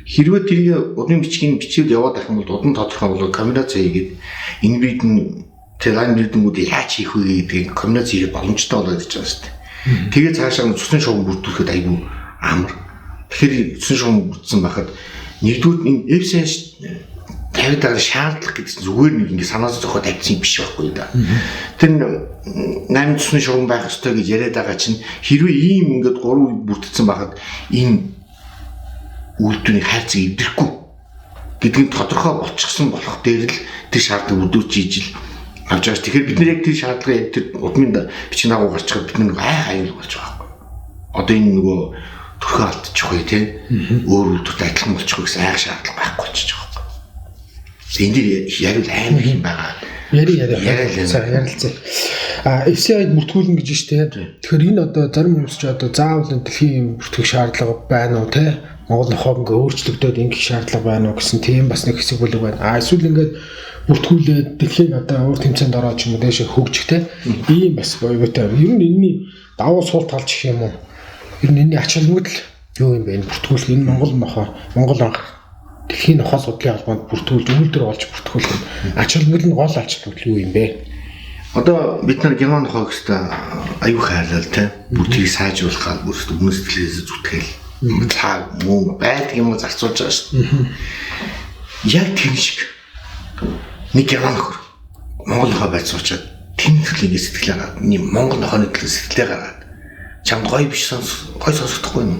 Хэрвээ тэрийг удмын бичгийн бичээд яваад байх юм бол удам тодорхой болоо комбинац хийгээд энэ бид нь лайн бирдэнгүүд яаж хийх вэ гэдгийг комбинац хийх боломжтой болоод ирж байгаа шүү дээ. Тэгээд цаашаа цусын шугам бүрдүүлэхэд айгүй амар. Тэгэхээр цусын шугам бүрдсэн байхад нэгдүгээр энэ FCS 50 дараа шаардлага гэдэг зүгээр нэг ингэ санаас зохиод тавьсан биш байхгүй да. Тэр 8 цусны шугам байх ёстой гэж яриад байгаа чинь хэрвээ ийм ингээд 3 үе бүрдсэн байхад энэ үйлдвэрийн хайрцаг эвдэхгүй гэдгийг тодорхой болчихсон болох дээр л тэр шаардлага өдөрч ижил авч байгаа. Тэгэхээр бид нэр яг тэр шаардлагыг тэр удмын бичгийн дагуу гарч чад бид нэг аюул болж байгаа байхгүй. Одоо энэ нөгөө төрхөө алдчих вэ те өөр үйлдвэрт адилхан болчих вэ гэсэн айх шаардлага байхгүй болчих жоох. Энд яриул амар юм байгаа. Ярилцээ. FCI-д бүртгүүлнэ гэж штэ. Тэгэхээр энэ одоо зарим хүмүүс ч одоо заавал дэлхийн бүртгэх шаардлага байна уу те? Монгол нохоо ингээ өөрчлөгдөд ингэх шаардлага байна уу гэсэн тийм бас нэг хэсэг бүлэг байна. Эсвэл ингээд бүртгүүлээд дэлхийг одоо өөр тэмцээнд ороод ч юм уу дэше хөгжих те. Ийм бас боёготой. Ер нь энэний давуу сул талч гэх юм уу? Ер нь энэний ач холбогдол юу юм бэ? Бүртгүүлэх энэ Монгол нохоо, Монгол анх дэлхийн нохоо судлалын албанд бүртгүүлж үйлдвэр болж бүртгүүлэх ач холбогдол нь гол ач холбогдол юу юм бэ? Одоо бид нар Герман нохоог өстой аюу хайрлал те. Бүртгийг сайжруулахад бүрт өмнөс төлөөс зүтгэл таа мөн байдаг юм зарцуулж байгаа шүү дээ. Яг тийм шиг нэг Герман нохор Монгол нохоо байж суучаад тэнд төлөвний сэтгэлээ гаргаад нэг Монгол нохооны төлөө сэтгэлээ гаргаад чамд гоё биш гоё сонсохдохгүй юм.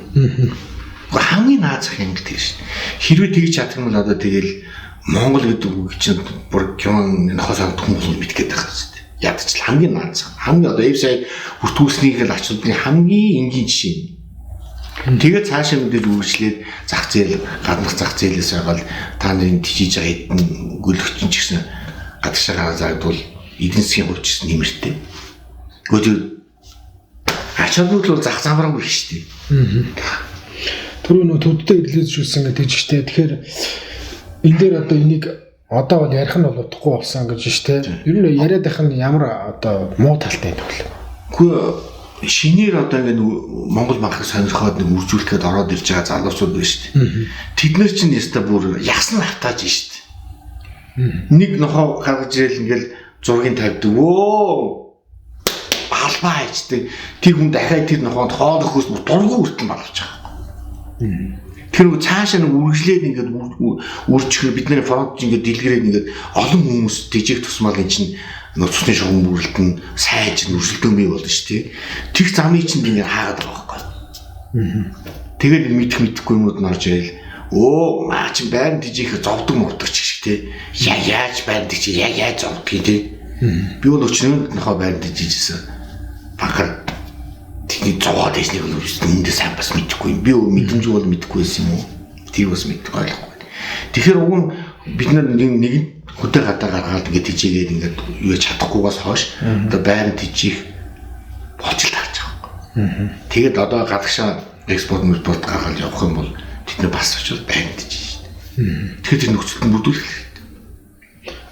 Хамгийн наазах юм гэдэг шүү. Хэрвээ тэгж чадах юм бол одоо тэгэл Монгол гэдэг үг чинь бүр Герман нохоо санагдах юм бол мэдгээд байгаа шүү дээ. Ядч хамгийн наазах. Хамгийн одоо FCI бүртгүүлснийг л ач холбогдолын хамгийн энгийн жишээ. Тэгээд цаашаа мэдээж үргэлжлээд зах зээл гаднах зах зээлээс байгаад та нарын тижиж байгаа хэдэн гүйлгчин ч гэсэн гадагшаа заагдвал эдийн засгийн хувьч нэмэртэй. Гэхдээ ач холбогдол зах замраагүй шүү дээ. Түрүү нөө төвдөө ирлээжүүлсэн гэдэг чинь тэгэхээр энэ дээр одоо энийг Одоо бол ярих нь бол утгагүй болсон гэж штэ. Ер нь яриад байх нь ямар одоо муу талтай юм бэ? Гэхдээ шинээр одоо ингээд Монгол банкыг сонирхоод нэг үржүүлэхэд ороод ирж байгаа залуучууд байна шүү дээ. Тэд нар чинь яста бүр ясна хатааж шүү дээ. Нэг нохоо гаргаж ирэл ингээд зургийг тавьдаг. Өө албаа хийдэг. Тэр хүн дахиад тэр нохоонд хоол өхөөс дургу хүртэл малж байгаа. Тэр цаашаа нэг үргэлжлээд ингээд үржихээр бидний фронт ингээд дэлгэрээд ингээд олон хүмүүс дижиг тусмал эн чинь цусны шугам бүрэлдэн сайж нүрсэлтэн бий болно шүү дээ. Тэг замыг чинь ингээд хаагаад байгаа байхгүй. Тэгээд мэдхгүй юмуд нь орж ирэл өө маа чи байрны дижиг зовдөг мурдаг ч шиг те. Яаж байрны дижиг яаж зовдгийг те. Би бол өчнөд нөхөө байрны дижижсэн. Бахар тэний зовоод байсныг үндэ сайн бас мэдэхгүй юм. Би мэдрэмж бол мэдэхгүй байсан юм уу? Тэр бас мэдэхгүй ойлгохгүй. Тэгэхээр уг нь бид нэг хөдөө гадаа гаргаад ингээд тижээгээд ингээд юу яж чадахгүйгээс хойш одоо байрны тижих болчихл таарч байгаа. Тэгээд одоо гадагшаа экспорт гаргаад явах юм бол тэд нар бас очил байрны тижиж шүү дээ. Тэгэхээр тэр нөхцөлд бүрдүүлэх хэрэгтэй.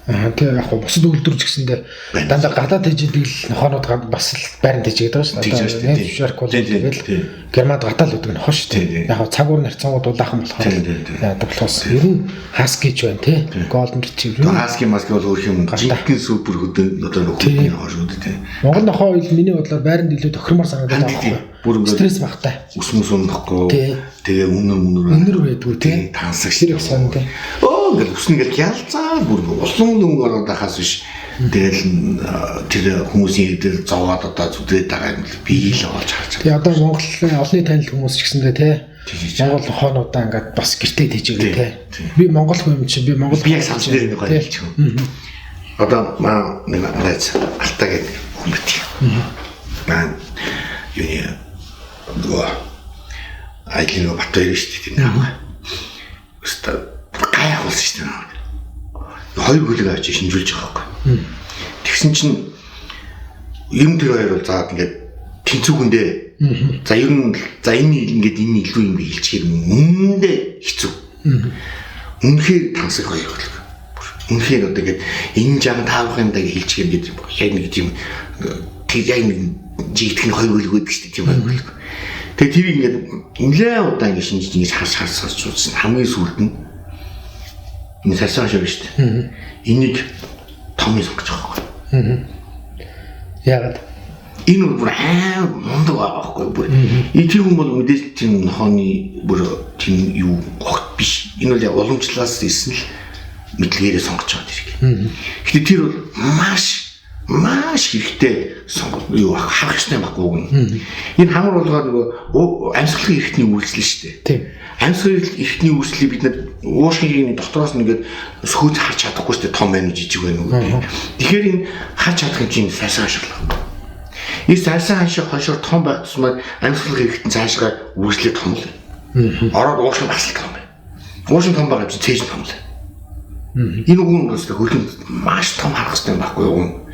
Тэгээ яг бусад үйлдвэрч гэсэндээ дандаа гадаад тэжээдэг л нохоонууд бас л байранд тэжээдэг шүү дээ. Одоо нэг шарк бол тэгэл Германд гадаа л үүдэг нохоо шүү дээ. Яг цаг уурны харьцангууд улаахан болохоор яадаг болохоос ер нь хаскич байна тий. Голден ретривер. Хаски маски бол өөр юм. Жинхэнэ супер хөдөө одоо нөхөдний нохоо шүү дээ тий. Монгол нохоо бол миний бодлоор байранд илүү тохиромор санагдаад байгаа байхгүй. Стресс багтай. Үсмэс унахгүй. Тэгээ үнэр байдгүй тий. Тансагч тэр их сонь тий. Ингээл үснэ ингээл ялцаа бүр улам өнгө ороод ахаас биш. Тэгэл тэр хүмүүсийн дээр зовоод одоо зүдрээд байгаа юм л би л олж харж байгаа. Тэгээ одоо Монголын олонний танил хүмүүс ч гэсэндээ тий. Монгол хоонуудаа ингээд бас гэртээ тэжээгээ тий. Би Монгол хүн чи би Монгол би яг санс дээр нэг гоё хэлчих. Одоо маа нэг найз алтаа гэдэг хүн бит. Маа юу нөгөө айлын баттай шүү дээ тийм аа. Өстө гай болсон шүү дээ. Хоёр бүлэг авч шинжүүлж байгаа байхгүй. Тэгсэн чинь юм тэр хоёр бол заад ингээд тэнцүүхэндээ за ер нь за энэ ингээд энэ илүү юм хэлчихээр үнэндээ хэцүү. Үнэхээр тансаг хоёр бүлэг. Үнэхээр одоо ингээд энэ жам таавахында хэлчихээр ингээд яг нэг тийм тэг яг нэг жигтгэн хоёр бүлэг байдаг шүү дээ тийм байх. Тэгээ тэр ингээд нэлээ удаа ингээд шинжиж ингэж харсаж үзсэн. Хамгийн сүүлд нь энэ сарсан шиг шүү дээ. Энийг том юм гэж байгаа байхгүй. Яагаад? Энэ бүр мундаг байгаа байхгүй бүр. Тэр хүн бол мэдээж тийм нохооны бүр тийм юу гогт биш. Энэ бол яг уламжлалаас ирсэн л мэдлэгээрээ сонгож байгаа хэрэг. Гэхдээ тэр бол маш хэрэгтэй сонголт юу харах ёстой байхгүй. Энэ хамар болгоод нөгөө амьсгалын эрхтний үйлчлэл шүү дээ. Тийм. Амьсгалын эрхтний үйлчлэлийг бид нар уушгийн дотроос нэгээд сөхөж харж чадахгүй шүү дээ. Том байна уу жижиг байна уу. Тэгэхээр энэ харж чадах юм чинь сайсан ашиглах. Энэ сайсан хашир том байх тусмаа амьсгалын эрхтэн цаашгаа үйлчлэл том л. Ороод уушгийн бас л том байна. Уушгийн том байгаа чинь цээж том л. Энэ үгэн бас хөлөнд маш том харах хэрэгтэй байхгүй юу?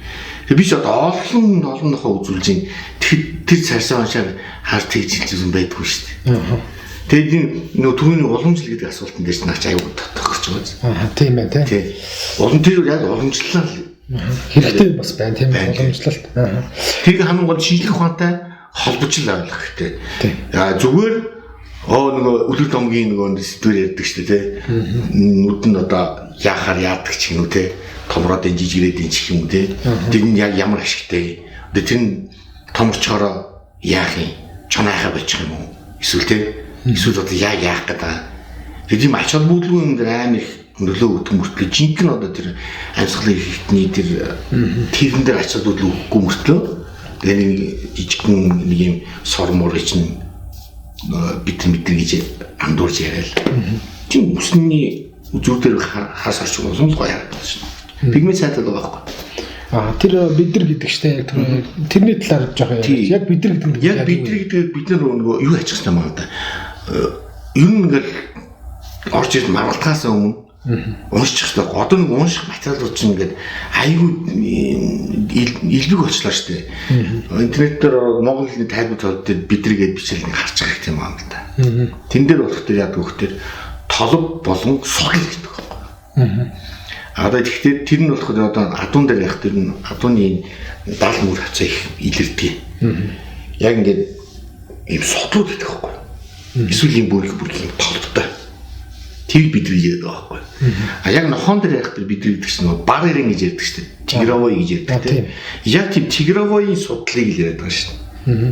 Би ч одоо олон нохоо үзүүлж ин тэр цаашаа хаар тэгж хэлсэн байдгүй шүү дээ. Тэгээд нөө түрүүний уламжлал гэдэг асуултан дээр ч наач аюул тохирч байгаа. Тийм ээ тий. Улам тэр яг уламжлал хэрэгтэй бас байна тийм уламжлалт. Тэр хамгийн гол шинжлэх ухаантай холбож л ойлгох хэрэгтэй. Зүгээр нөгөө үлгэр домгийн нөгөө сэдвэр ярьдаг шүү дээ тий. Нүд нь одоо яахаар яадаг ч юм уу тий. Томроод энэ жижигрээд энэ ч юм уу тий. Тэр нь яг ямар ашигтай. Одоо тэр нь томорчороо яах юм? Чонайхаа болчих юм уу? Эсвэл тий. Эсвэл одоо яах гэдэг. Тийм ач холбогдолгүй юм дээр амар их нөлөө өгдөг мөртлөө жинхэнэ одоо тэр амьсгалын эрхтний тэрэн дээр ач холбогдол өгөхгүй мөртлөө тэгээ нэг жижигхэн нэг юм сормор чинь бид мэдэр гэж андуурж яриад. Тийм үсний үзүүр дээр хаас орчих юм гоё харагдаж байна. Пигмент сайтай байгаа байхгүй. Тэр бид нар гэдэг чинь яг тэрний талаар жоох яг бид нар гэдэг яг бид нар нөгөө юу ачих юм аа да. Ер нь ингээл орж ирд маргалтахаас өмнө уншчих хэрэгтэй. Одоо нэг унших материалууд чинь ингээд аюу илбэг болчлаа шүү дээ. Интернет дээр монгол хэлний тайлбар толгойд бидрийгээд бичил нэг харж байгаа юм аа да. Тэн дээр болох дээр яадаг хөхтөр толб болон судал гэдэг байна. Одоо тэгэхээр тэр нь болохоор одоо адуун дээр яг тэр нь адууны даал мөр хацаа их илэрдэг. Яг ингээд ийм сотлууд гэдэг байхгүй. Эсвэл ийм бүр ийм толготой. Тэр бидний яриад байгаа байхгүй. А яг нохоон дээр яг тэр бидний гэдэг чинь баг ирэн гэж ярьдаг шүү дээ. Тигровой гэж ярьдаг тийм. Яг тийм тигровойн судлыг л яриад байгаа шүү дээ.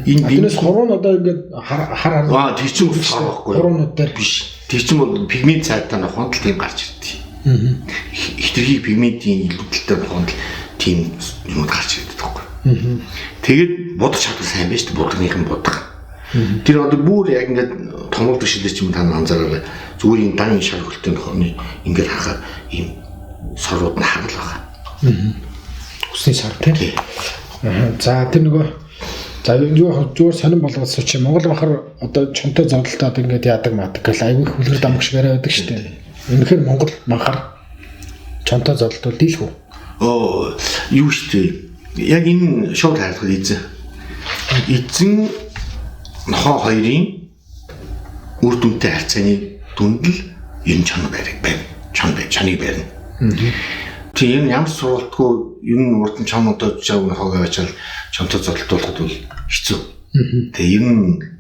Энэ биднээс хуруу одоо ингээд хар тэр чинь ус байхгүй. Хуруунууд дээр биш. Тэр чинь бол пигмент цайтай нохоонд л тийм гарч ирдэг. Хитрхи пигментийн илүүдэлтэй нохоонд тийм юм гарч ирдэг байхгүй. Тэгээд бодож чадвар сайн байж шүү дээ. Будгынхын будга. Тэр одоо бүр яг ингээд томол төшөлдөж юм та анзаараа зүгээр юм дан шар хөлтөнд хооны ингээд харахад ийм сорууд нь харал байгаа. Усны сар тийм. За тэр нөгөө за юу сонирн болгосон чи Монгол бахар одоо чонтой зодтолтод ингээд яадаг мадаг гэл айгүй хүлгэр дамгш барай байдаг шүү дээ. Үнэхээр Монгол бахар чонтой зодтолт дийлэх үү? Оо юу шүү дээ. Яг энэ шууд хайрлах эзэн нохоо хоёрын үр дүнтэй харьцааны дүнд л энэ чанар байна. Чаныг барина. Тийм ямар сургалтгүй энэ урд нь чануудад жаав нохоогоо ачаал чонтой зодтолтуулахад бол хэцүү. Тэгээ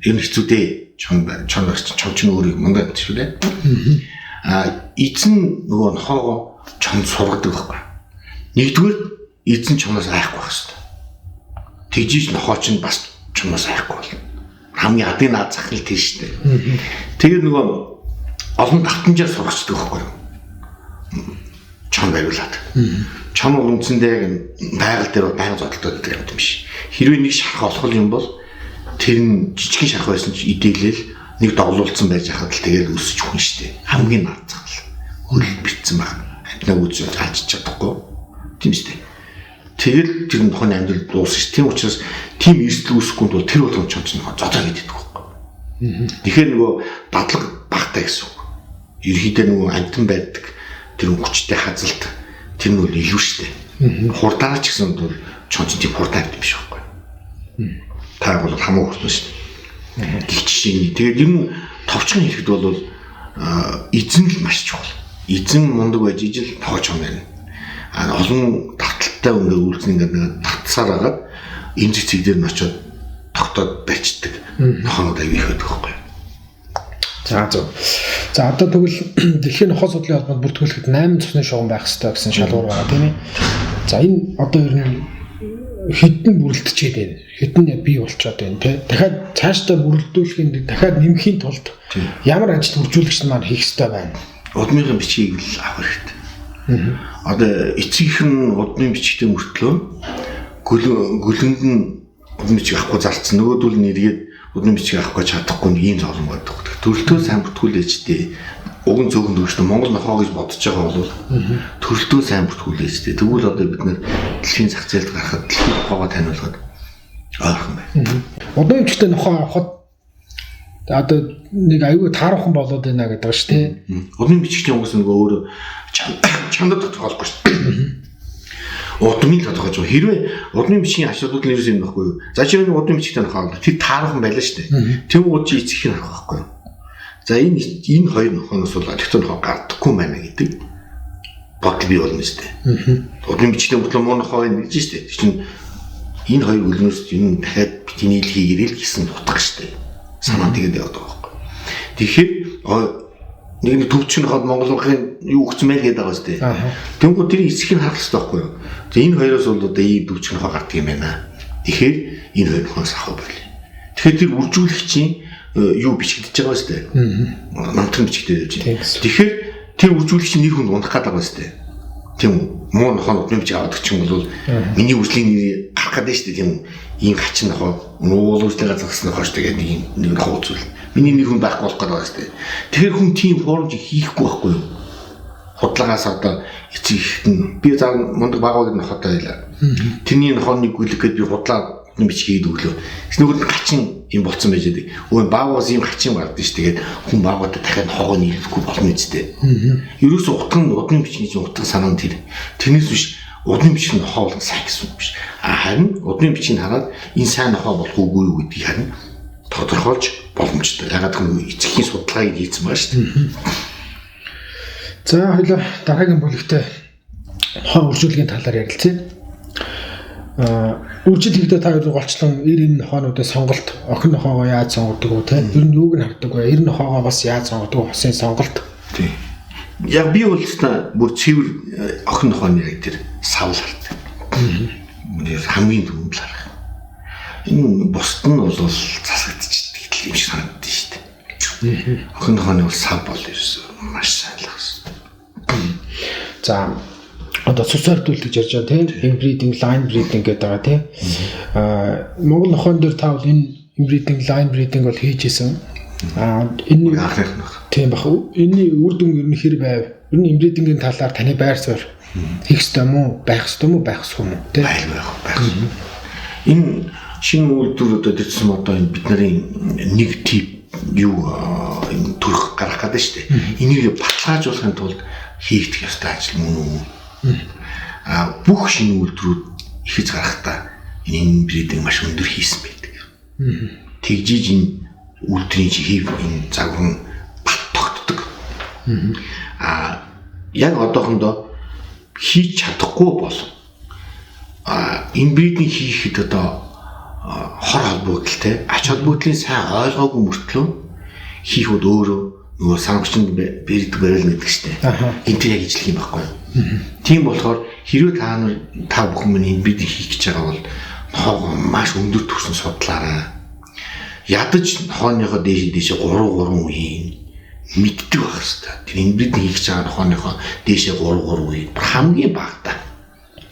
энэ хэцүү дээ. Чанар чинь өөрийг мандаад шүү дээ. Эзэн нөгөө нохоогоо чонд сургадаг байхгүй. Нэгдүгээр эзэн чоноос айхгүй байх хэрэгтэй. Тэгжиж нохоо чинь бас чоноос айхгүй болно. Хамгийн адын наад зах нь тийш штэ. Тэгээд нөгөө олон давтамжаар сургацдаг байхгүй юу? Чон бариулаад. Чон бол үндсэндээ яг байгаль дээр байнга зодтолдог гэдэг юм биш. Хэрвээ нэг шарх олох юм бол тэр нь жижигхэн шарх байсан ч идэлэл нэг доглуулсан байж хахад л тэгээд өсөж хүн штэ. Хамгийн наад зах л хөл битсэн байна. Амтнаа үзэж алж чадахгүй. Тийм штэ. Тэгэл тэр нохооны амьдрал дуусна ш. Тийм учраас тийм эрсдэл үүсэхгүй бол тэр болгон чонч нохоо зодоо гэдэг байхгүй. Тэгэхээр нөгөө дадлаг багтаа гэсэн үг. Ерхийдээ нөгөө амтан байдаг тэр хүчтэй хазалт тэр нь илүү штэ. Хурдаа ч гэсэн бол чонч тийм хурдаа гэдэг юм биш байхгүй. Та бол хамаагүй хурдан штэ. Жишээ нь тэгээд ер нь товчхон хэлэхэд бол эзэн л маш чухал. Эзэн мундаг байж ижил тоож байна. Олон таталтай өнгө үйлчлэн ингээд татсаар агаад энэ цэцэг дээр нь очиод тогтоод барьцдаг. Нохоонууд аяг их байдаг байхгүй. За одоо тэгвэл дэлхийн нохоо судлалын холбоонд бүртгүүлэхэд 8 цусны шугам байх хэрэгтэй гэсэн шалгуур байгаа тийм ээ. За энэ одоо ер нь хэдэн бүрэлдэжээд байна. Хэдэн бий болчиход байна тийм. Дахиад цаашдаа бүрэлдүүлэхэд дахиад нэмэхийн тулд ямар ажил үржүүлэгч маань хийх хэрэгтэй байна. Удмынхын бичгийг л авах хэрэгтэй. Одоо эцгийнхэн удмын бичгтээ мөртлөө гүлэнд нь удмын бичиг авахгүй зарцсан. Нөгөөдөл нь эргээд удмын бичиг авахгүй чадахгүй нэг ийм зовлон байдаг. Төрөлтөө сайн бүртгүүлээч дээ. Уг нь зөвхөн дөрөвчтэй Монгол нохоо гэж бодож байгаа бол төрөлтөө сайн бүртгүүлээч дээ. Тэгвэл одоо бид нэр дэлхийн зах зээлд гарахад дэлхийн нохоогоо таниулахад ойрхон байна. Удмын бичгтээ нохоо авахад одоо нэг аюу таархан болоод байна гэдэг ба ш тий. Удмын бичгтээ угс нөгөө өөрөө чандад тодорхойлохгүй шүү дээ. Удмын тодорхойлж байгаа. Хэрвээ удмын бичгийн асуудал нь юу юм байхгүй юу? За чи нэг удмын бичгтээ нохоо тэр таархан байлаа шүү дээ. Тэм уу чи эцэг их харах байхгүй юу? За энэ хоёр нохооноос бол олигтой нохоо гардаггүй байна гэдэг бодол бий болно шүү дээ. Удмын бичгтээ мөртлөө муу нохоо байна гэж шүү дээ. Чинь энэ хоёр үлнөөс энэ дахиад бидний хийгэрэл гэсэн утга шүү дээ. Санаа тэгээд яваад байгаа байхгүй. Тэгэхээр нэг төвчний хад Монголын юу өгсөн мэл гэдэг байгаа шүү дээ. Тэнгүү тэр эсхийг харах хэрэгтэй байхгүй юу? За энэ хоёроос бол одоо ийм төвчний хаа гардаг юм байна. Тэгэхээр энэ хоёр нохоос авах байлээ. Тэгэхээр тэр үржүүлэгчийн юу бичигдэж байгаа шүү дээ. Намтрын бичигдэж байна. Тэгэхээр тэр үржүүлэгчийн нэр хүнд унах гэдэг байгаа шүү дээ. Тийм үү? Муу нохоо удмын бичиг аваад ч юм бол миний үржлийн нэр гарах гэдэг шүү дээ. Тийм үү? Ийм хачин нохоо уулуултайгаа загсан нохооч тэгээд нэг нохоо үзүүл. Миний нэр хүн байхгүй болох гэдэг шүү дээ. Тэгэхээр хүн тийм формж хийхгүй байхгүй юу? Худлагаас одоо эцэгт нь би заа мундаг багууд нохоотой байлаа. Тэрний нохооны гүйлэх гээд би худлаа удмын бичгийг өглөө. Тэснүүгээр гачин юм болцсон байж байгаа. Өө баагаас ийм хачин бардсан шүү. Тэгээд хүн баагуудад дахиад нохоогоо нийлэхгүй болно үстэй. Ерөөсөө утган удмын бичгийн чинь утга санаа нь тэр. Тэрнээс биш удмын бичгийн нохоо бол сайн гэсэн үг биш. Харин удмын бичгийг хараад энэ сайн нохоо болох уугүй юу гэдгийг харин тодорхойлж боломжтой. Ягаад гэвэл эцгийн судалгааг хийсэн байна шүү дээ. За хоёлаа дараагийн бүлэгтээ нохоо үржүүлгийн талаар ярилцъя. Үржил хийхдээ та хоёр голчлон 90 нохоонуудын сонголт охин нохоогоо яаж сонгодог вэ те? Ер нь юуг нь хардаг вэ? 90 нохоогоо бас яаж сонгодог вэ? Хосын сонголт. Тийм. Яг би бол бүр цэвэр охин нохооны яг тэр савл хардаг. Хамгийн түрүүнд л харах. Энэ бусд нь бол засагдчихдаг юм шиг санагддаг шүү дээ. Охин нохооны бол сав бол ерөөсөө маш сайн л байна. За одоо цуцаардуулт гэж ярьж байгаа тийм inbreeding, line breeding гэдэг байгаа тийм. Монгол нохоон дээр та бол энэ inbreeding, line breeding бол хийжсэн. Энэ тийм баг. Энэний үр дүн ер нь хэр байв? Ер нь inbreeding-ийн талаар таны байр суурь хийх ёстой юм уу? Байх ёстой юм уу? Байх ёсгүй юм уу? Тийм. Байх. Энэ шинэ үйлдвэр одоо дэрсэн одоо энэ бид нарын нэг тип юу энэ төрх гарах гэдэг шүү дээ. Энийг баталгаажуулахын тулд хийгдэх ёстой ажил мөн үү? Бүх шинэ үйлдвэрүүд ихэж гарахдаа энэ breeding маш өндөр хийсэн байдаг. Тэгжиж энэ үйлдвэрийн хив энэ загвар нь бат тогтдог. Яг одоохондоо хийж чадахгүй бол энэ breeding хийхэд одоо хор холбогдолтой ач холбогдлын сайн ойлгоогүй мөртлөө хийхүүд өөрөө нөгөө санамжинд бэрдэг барилна гэдэг чинь. Энд яг ижлэх юм байхгүй юу? Тийм болохоор хэрвээ та бүхэн минь breeding хийх гэж байгаа бол нохоо маш өндөр түвшин судлаарай. Ядаж нохооныхоо дээшээ 3 үеийн мэддэг байх хэрэгтэй. Тэр breeding хийх гэж байгаа нохооныхоо дээшээ 3 үеийн хамгийн багтаа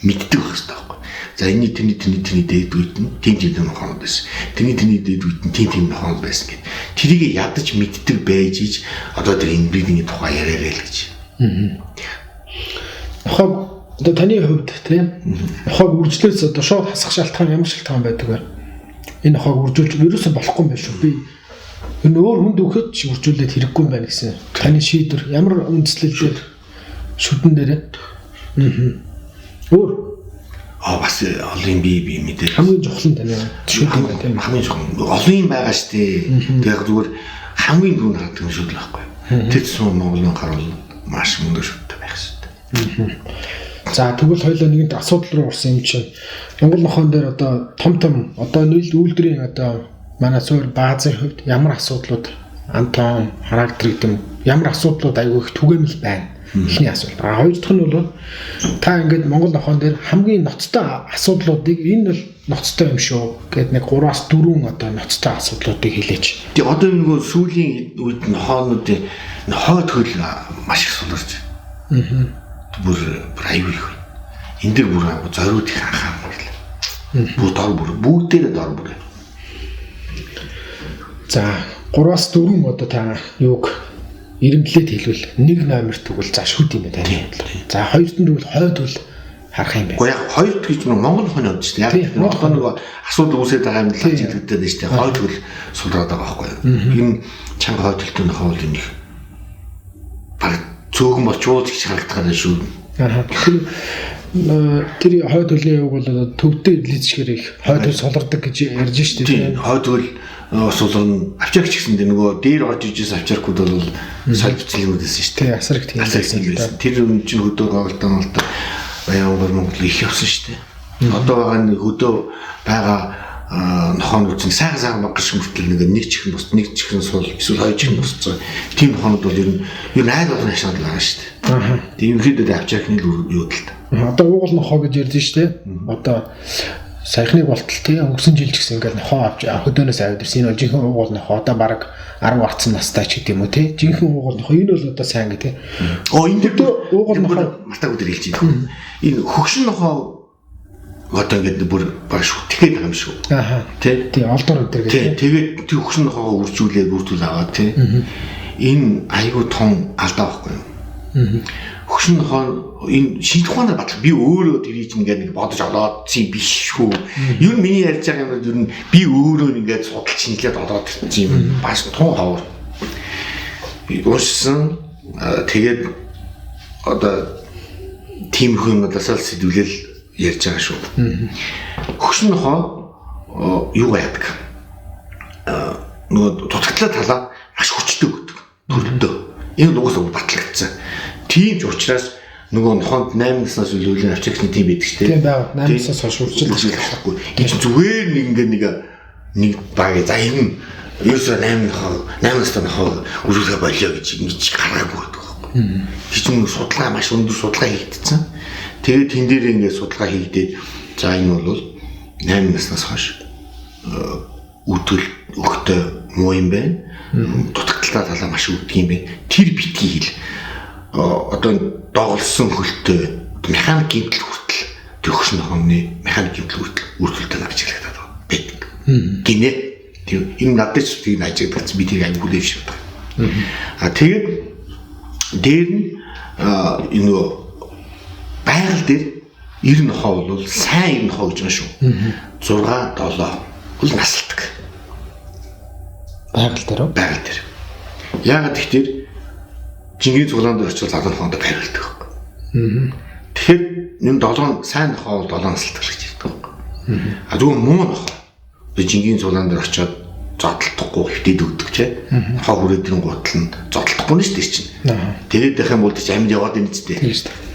мэддэг байх хэрэгтэй байхгүй. За энэ тэний дээдгүйт нь тийм нохоонод байсан. Тэний дээдгүйт нь тийм нохоонод байсан гэд. Тэрийг ядаж мэддэг байж иж одоо тэр breeding-ийн тухай яриарай л гэж. Нохоо одоо таны хувьд тийм нохоог үржлээс одоо шууд хасах шалтгаан ямар шалтгаан байдаг вэ? Энэ нохоог үржүүлж ерөөсөө болохгүй юм байна шүү. Би энэ өөр хүнд өгөхөд ч үржүүлээд хэрэггүй юм байна гэсэн. Таны шийдвэр ямар үндслэлээр шүдэн дээрээ? Өөр бас олон би мэдээ хамгийн чухал нь таны шүдэн байна тийм хамгийн чухал олон юм байгаа шүү дээ. Тэг зүгээр хамгийн түрүүнд хардаг юм шүдэл байхгүй. Тэр чинь Монголын харуул маш мундаг шүдтэй байх шүү. За тэгвэл хоёулаа нэгэнт асуудал руу орсон юм чинь Монгол нохоон дээр одоо том одоо үйлдвэрийн одоо манай суур баазын хувьд ямар асуудлууд антон характер гэдэг ямар асуудлууд айгүй их түгээмэл байна. Эхний асуулт. Хоёр дахь нь бол та ингээд Монгол нохоон дээр хамгийн ноцтой асуудлуудыг энэ бол ноцтой юм шүү гэд нэг 3-4 одоо ноцтой асуудлуудыг хэлээч. Тэг одоо нөгөө сүүлийн үед нохоонуудын хойд хөл маш их суларч. Бүр аюул их. Энд дэр бүр зориуд их анхаарал. Бүр дор бүгдээрээ дор бүр. За 3-4 одоо та юуг ирэмблээд хэлвэл 1 номер тэгвэл за шүд юм байна таны бодлоо. За 2-т нь тэгвэл хойд хөл харах юм байна. Уу яг 2-т гэж Монгол нохооны хувьд шүү дээ. Яг нохоо нөгөө асуудал үүсээд байгаа юм л хэлэгдээд байна шүү дээ. Хойд хөл сулраад байгаа байхгүй юу? Энэ чанга хойд хөлтөнд нохоо бол энэ баг цөөхөн болчвол гэж харагдах шүү. Тэр хойд хөлийн үг бол төвдөө эрлэцгээр их хойд хөл сулардаг гэж ярьж шүү дээ. Хойд хөл сулрын авчирч гэсэн дээ нөгөө дээр орж ижсэн авчиркууд бол соль бичлэгүүд байсан шүү дээ. Асараг тийм байсан. Тэр юм чинь хөдөө гоолтон бол баян Монгол их явсан шүү дээ. Одоо байгаа нэг хөдөө байгаа нохоонууд чинь сайхан багш мөртөл нэг чихэн бус нэг чихэн сул эсвэл хоёр чихэн бусцаа тийм нохоонууд бол ер нь айл болгон ашиглаж байгаа шүү дээ. Тийм ихэд авчирхны юу л та. Одоо уугуул нохоо гэж ярьдэн шүү дээ. Одоо саяхныг болтол тий өнгөрсөн жил ч гэсэн ингээл нохоо авч хөдөөнөөс аваад ирсэн. Энэ бол жинхэнэ уугуул нохоо одоо баг 10 гарцсан настай ч гэдэм үү тий. Жинхэнэ уугуул нохоо энэ бол одоо сайн гэ тий. Энэ дээр уугуул нохоо мартаг өдөр хэлж байна. Энэ хөгшин нохоо одоо ингээд бүр баг шүтгэхэд байгаа юм шүү. Тий олдор өдөр гэх. Тэгээд тий хөгшин нохоо үржүүлээд бүрдүүл аваад тий. Энэ айгуу том алдаа байхгүй юу? Хөгшин нохоо энэ шинж ухаанаар батлах би өөрөө тэрийг ингээд нэг бодож олоод чи биш шүү. Юу миний ярьж байгаа юм бол би өөрөө ингээд судалж шинжилээд олоод ирсэн юм. Бас тун хавар. Би уушсан тэгээд одоо тийм хүмүүстээс л сэдвлэл ярьж байгаа шүү. Хөгшин нохоо юу яадаг? Нөгөө тутагдлаа талаа маш хүчтэй өгдөг. Төрөлдөө. Энэ угсаа батлагдсан. Тийм ч учраас нөгөө нохонд 8 наснаас үлээлийн авчигчны тийм байдаг шүү дээ. Тийм байгаа. 8 наснаас хойш үржилж болохгүй. Энэ зүгээр нэг баг за юм ерөөсөө 8 настай нохоо үргэлжлэх болио гэж ингэж гаргаагүй байдаг байхгүй. Тэр чинь судалгаа маш өндөр судалгаа хийгдсэн. Тэгээд тэн дээр ингээд судалгаа хийгдээд за энэ бол 8 наснаас хойш үтгэл өгтөө муу юм байна. Дутагдaltaа талаа маш өгдөг юм байна. Тэр битгий хэл одоо доголсон хөлтөө механик гэмтэл хүртэл төгс нохомны механик гэмтэл үргэлжлэлтэй авч хэлээд байдаг. Гинэ тийм энэ надад ч тийм ажигдагч би тийм ангул дэвш байдаг. Тэгээд дээр нь энэ байгаль дээр 90 нохоо бол сайн 90 нохоо гэж байна шүү. 6 7 бол насалдаг. Байгаль дээр. Яагаад тэгэхээр Жингийн цуглаанд очиж залуу нохоонд байрлалдаг байхгүй. Тэгэхээр энэ 7 сайн нохоо бол 7 насалдаг гэж ярьдаг байхгүй. А зөвхөн муу нохоо Жингийн цуглаанд очиж зодтолдохгүй хөвтөд өгдөг ч нохоо хүрээдрийн гутал нь зодтолдохгүй нь шүү дээ чинь. Тэгээд дэх юм бол ч амьд яваад байна ч дээ.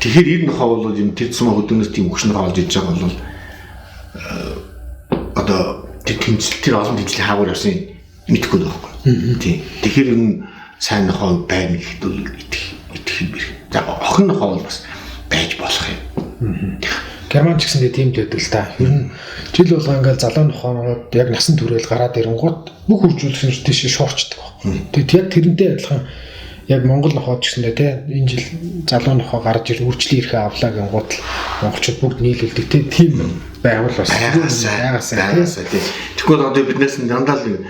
Тэгэхээр 90 нохоо бол юм тэр цэцмэ хөдөлгөөс тийм өгшнөр олж иж байгаа бол одоо тэр тэмцэл тэр олон тэмцлийн хаагур явсан мэдхгүй байхгүй. Тийм. Тэгэхээр энэ сайн нохоо байна гэхэд бол итгэх юм бэр. За охин нохоо бол бас байж болох юм. Герман ч гэсэндээ тийм л байдаг л та. Ер нь жил болго ингээл залуу нохоонууд яг насан туршил гараад ирэнгууд бүх үржүүлэгч тийш шуурчдаг байна. Тэгээд яг тэрнтэй адилхан яг Монгол нохоод ч гэсэндээ те энэ жил залуу нохоо гарч ир үржлийн эрхээ авлаа гингууд монголчууд бүгд нийлүүлдэг те тийм байвал бас байгаасаа тийм. Тэгвэл одоо биднээс дандаа л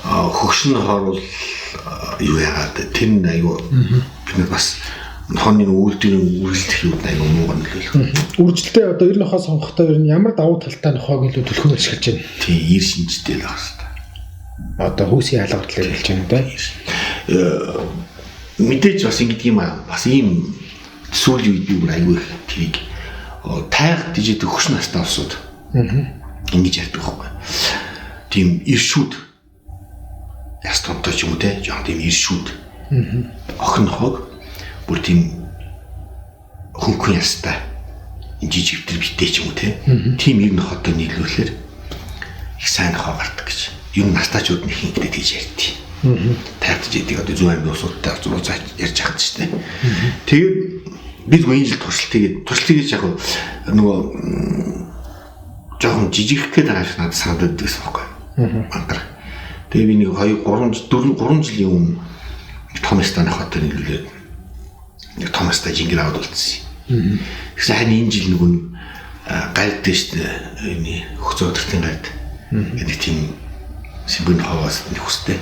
хөгшин нохоор бол юу яагаад тэр нь аюу бид нар бас нохооны үйлдвэрийн үргэлжлэх юм аюу муугар нөлөөлөх. Үргэлжлэлтэй одоо 90 нохоо сонгохдоо ер нь ямар давуу талтай нохоог илүү төлөхөөр ашиглаж байна. Тийм, ир шинжтэй л байна. Одоо хүүсийн хаалгатлыг хэлж байна да. Мэдээж бас ингэдэг юм аа. Бас ийм сүүлийн үед би бүр аюу их тэрийг тайг дижид хөгшин настай олсууд. Ингэж ярьдаг байхгүй. Тийм иршүүд яс тонтой ч юм уу те жоохон тийм иршүүд. Охин нохоог бүр тийм хөнгөн ястай энэ жижигтэр битээ ч юм уу те тийм 90 нохотой нийлүүлэхээр их сайн нохоо гардаг гэж. Юу настаачууд нэг юм гэдэг тийж ярьдیں۔ Тайлбарж идэг одоо зүүн аймгийн улсуудтай зураг ярьж байгаа ч тийм. Тэгээд бид гоо энэ жил туршилтыг яг нөгөө жоохон жижигх гээд байгаа надад санагдаад байсан байхгүй. Мангар. Тэгээ би нэг 3 жилийн өмнө Томастаны хотод нийлүүлээд нэг Томастай жингэр аваад үлдсэн. Тэгсэн харин энэ жил нөгөө гард дэжт энэ хөгцөө өдөртийн гард нэг тийм симбэн хаваас нэг хүстэй.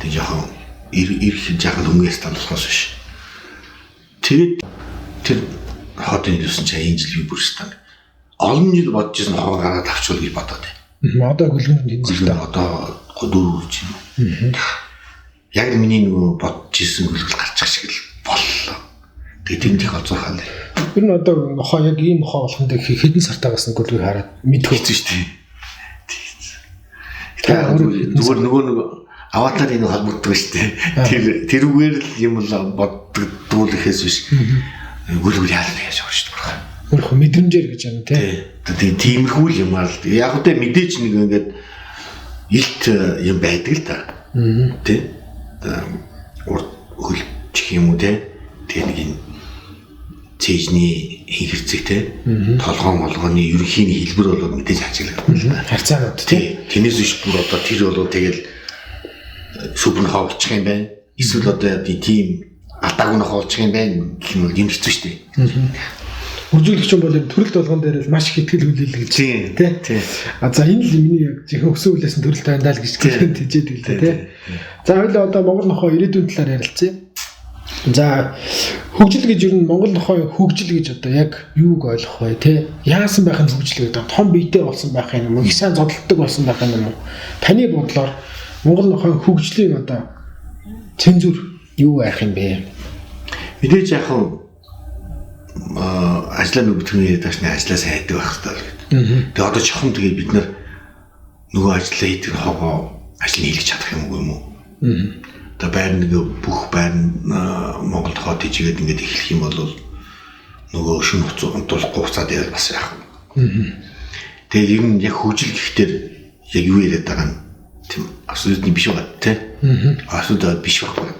Тэгээ жоохон ирэх жаахан өнгөөс талхаас биш. Тэгээд тэр хотод нийлүүлсэн чинь энэ жил би бүрстэн олон жил бодож ирсэн хоо гараад авчвал гэж бодоод байна. Одоо хөлгөнд тэнцэлтэй одоо 4 үуч юм. Яг миний нөгөө бодож ирсэн хөлгөл гарчих шиг л боллоо. Тэгээд тэнд их олзуурхаа л. Тэр нь одоо нохоо яг ийм нохоо болохонд хэдэн сартаагаас нь гөлгийг хараад мэдэх хэвчээ шүү дээ. Тэгээд зүгээр нөгөө аватар энэ холбогддог шүү дээ. Тэрүүгээр л юм л боддгдуулахээс биш. Гөлгөл яалаа гэж байгаа шүү дээ. Өөрхөн мэдрэмжээр гэж юм тий. Тиймэрхүү л юм аа л. Яг үгүй мэдээч нэг ингээд илт юм байдаг л да. Тий. Хөлчих юм уу тий. Тэгээ нэг энэ цэжний хэрэгцээ тий. Толгоон молгооны ерөнхийний хэлбэр болоод мэдээж ажиглагдаг л да. Харьцаанууд тий. Тэнэс биш бүр одоо тэр болоо тэгэл супер хавчих юм байна. Эсвэл одоо тийм атагны хавчих юм байна гэх юм бол юм хэцүү шүү дээ. Үржүүлэгч бол төрөлт болгон дээр л маш их ихтгэл хүлээлгэж тий. За энэ л миний яг жинхэнэ өсөн хүлээсэн төрөлт байндаа л гэж хэлээд хэлээ тий. За хоёул одоо Монгол нохоо ирээдүйн талаар ярилцъя. За хөгжил гэж ер нь Монгол нохоо хөгжил гэж одоо яг юуг ойлгох вэ тий? Яасан байх нь хөгжил гэдэг том биетэй болсон байх юм уу? Их сайн зодтолдог болсон байх юм уу? Таны бодлоор Монгол нохоо хөгжлийн одоо цензур юу байх юм бэ? Мэдээж яг ажлаа нүгдгний таашны ажлаа сайн хийдэг байх хэрэгтэй. Тэгээ одоо чухам тэгээ бид нар нөгөө ажлаа хийдэг хогоо ажил хийлгэж чадах юм уу? Тэгээ байр нэг бүх байр Монгол хот хийгээд ингээд эхлэх юм бол нөгөө шин хуцуулахгүй хуцаад яа бас яах. Тэгээд ер нь яг хөгжил гэхтэр яг юу яриад байгаа нь тийм асуудал биш байгаа тийм. Асуудал биш байхгүй.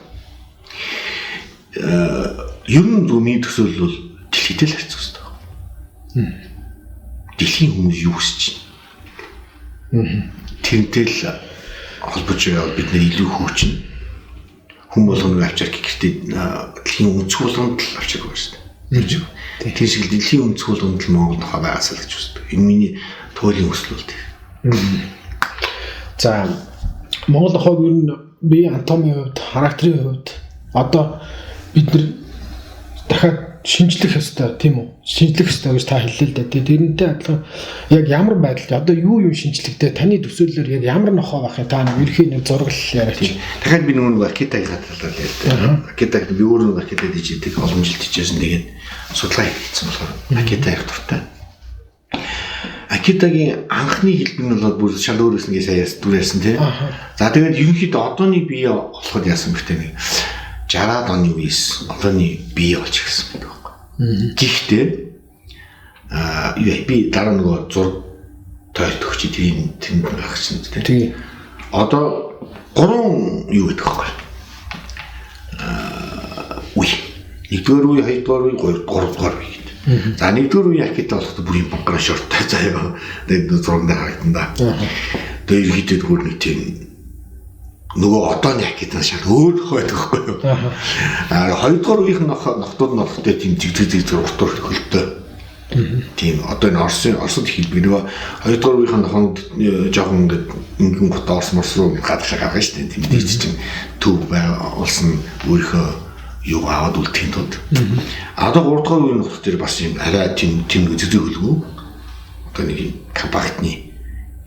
Ер нь зөвний төсөөл бол дэлхийд л харьцах хэрэгтэй. Дэлхийн хүмүүс юу хүсэж байна? Тэрнтэй л холбож байгаа бид нэр илүү хөгжинэ. Хүн болгоныг авчрах гэхдээ дэлхийн өнцөг болгонд л авчрах байна шүү дээ. Тэр шиг л дэлхийн өнцөг болгонд л Монгол нохоо байгаасаа л гэж үздэг. Энэ миний туйлын хүсэл бол тийм. За Монгол нохойг ер нь бие анатомийн хувьд, характерын хувьд одоо бид нар дахиад шинжлэх ёстой тийм үү? Шинжлэх ёстой гэж та хэллээ л дээ. Тэрнтэй адилхан яг ямар байдал одоо юу шинжлэхдээ таны төсөөллөөр яг ямар нохоо байх юм та нэг ерхий нэг зураг яриач. Дахиад би нөгөө Акитагийн хатгалаа ярьдаг. Акитаг би өөрөө Акитад ижидэг олон жил тийжсэн тэгээд судлаа хийсэн болохоор Акита их дуртай. Акитагийн анхны хэлбэр нь бол бүр шал өөрөөс нэг саяас дүр ярьсан тийм. За тэгээд ерөнхийдөө одооний бие болоход яасан бэртээ нэг 60-аад оны үеэс одооний бие болж ирсэн байдаг байхгүй. Гэхдээ би дараа нөгөө зураг тойрт өгч тийм байх чинь тийм. Одоо 3 юу гэдэг вэ? Үе. 1-р үе, 2-р үе, 3-р үе гэдэг. За 1-р үе Акита болоход бүр юм баграа шорттай заяа. Тэгээд зурганд харагдана да. Тэгээд ерөнхийдөө зүгээр нэг тийм нөгөө одооны Акитаас шал өөр байдаг байхгүй юу? 2-р үеийн нохтууд нь болохтой тийм зэг уртуур хөлтөө. Тийм одоо энэ Оросд хэлбэг нөгөө 2-р үеийн нохонд жоохон ингээд ингэн гот Орос руу гадагш гаргана шүү дээ. Тийм тийч чинь төв улс нь өөрийнхөө юу аваад үлдэхин тулд. Одоо 3-р үеийн нохт дээр бас юм арай тийм зэг хөлгөө. Одоо нэг юм компактны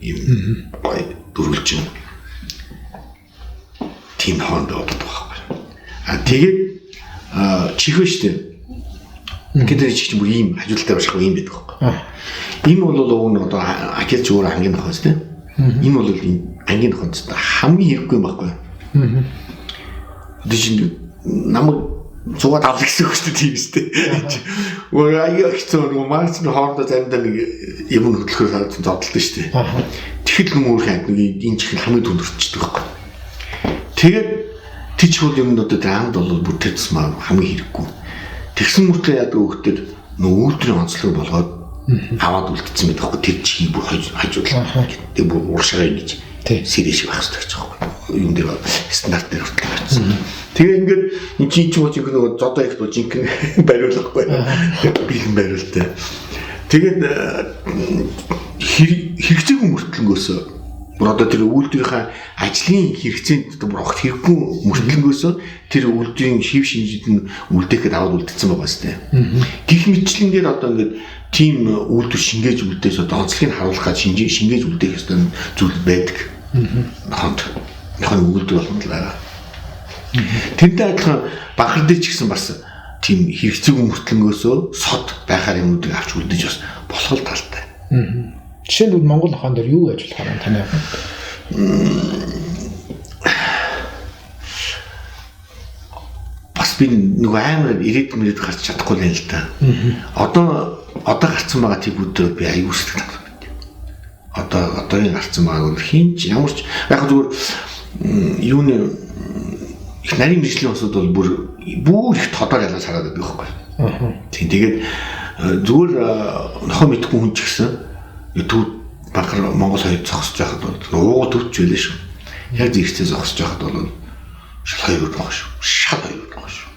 юм гоё дөрвөлжин тийм хонд одод байхгүй. Тэгээд чихвэ штэ. Гэдэг чинь бүр ийм хажуудалтай байхгүй юм байдаг байхгүй. Энэ бол өгн одоо Акилч өөр ангийн нохоос тийм. Энэ бол ангийн нохоос хамгийн хэрэггүй юм байхгүй. Одоо чинь намайг зугаад авах гэсэн үг шүү дээ тийм штэ. Өөр аяа хэцүү нөгөө марц нь хоорондоо заримдаа нэг юм хөтлөхөөр зодтолдог штэ. Тэгэхэд нүмөр ханд нэг энэ чихэл хамгийн түндэрчдэг байхгүй. Тэгээд тийч хөл юм одоо даамд бол бүтэц маа хамгийн хэрэггүй. Тэгсэн мөртлөө яадаг хөлтөд нөгөө үүлтрийн онцлог болгоод аваад үлдсэн байдаг хөө тэр чихийг бүр хажуудлаа. Тэгээд бүр уршаа ингэж сэрэж байх хэрэгтэй гэж байгаа юм дээр стандарт дээр хүртэл байсан. Тэгээ ингээд энэ чинь нөгөө зодоо их бол жинхэнэ бариулахгүй. Бэлэн бариултай. Тэгээд хэрэгцээгүй мөртлөнгөөс бүр одоо тэр үйлдвэрийн ажлын хэрэгцээнд бүр огт хэрэггүй мөртлөнгөөс тэр үйлдвэрийн шив шинжид нь үлдээхэд аваад үлдсэн байгаа сте. Гэх мэтчлэн дээр одоо ингээд тийм үйлдвэр шингээж үлдээс одоо онцлогийг харуулах гэж шингээж үлдээх ёстой зүйл байдаг. Нохоо үйлдвэр болгонд л байгаа. Тэрнтэй адилхан банхар дээр ч гэсэн бас тийм хэрэгцээгүй мөртлөнгөөс сод байхаар юмнуудыг авч үлдээж бас болох л талтай. Жишээ нь Монгол нохоон дээр юу ажил хараа таны яг? Бас би нөгөө амар ирээд гарч чадахгүй л да. Одоо гарцсан байгаа тиймүүдээр би аюу хүсдэг байна. Одоо гарцсан байгааг нь хинч ямар ч яг зүгээр юуны их нарийн мэржлийн усуд бол бүр их тодор ялгаж хараад байдаг байхгүй. Тийм тэгээд зүгээр нохоо мэдгүй хүн ч гэсэн YouTube банкар Монгол хоёр зогсож байхад бол уугуу төвч байлаа шүү. Яг зэрэгцээ зогсож байхад бол шал хоёр байгаа шүү. Шал хоёр байгаа шүү.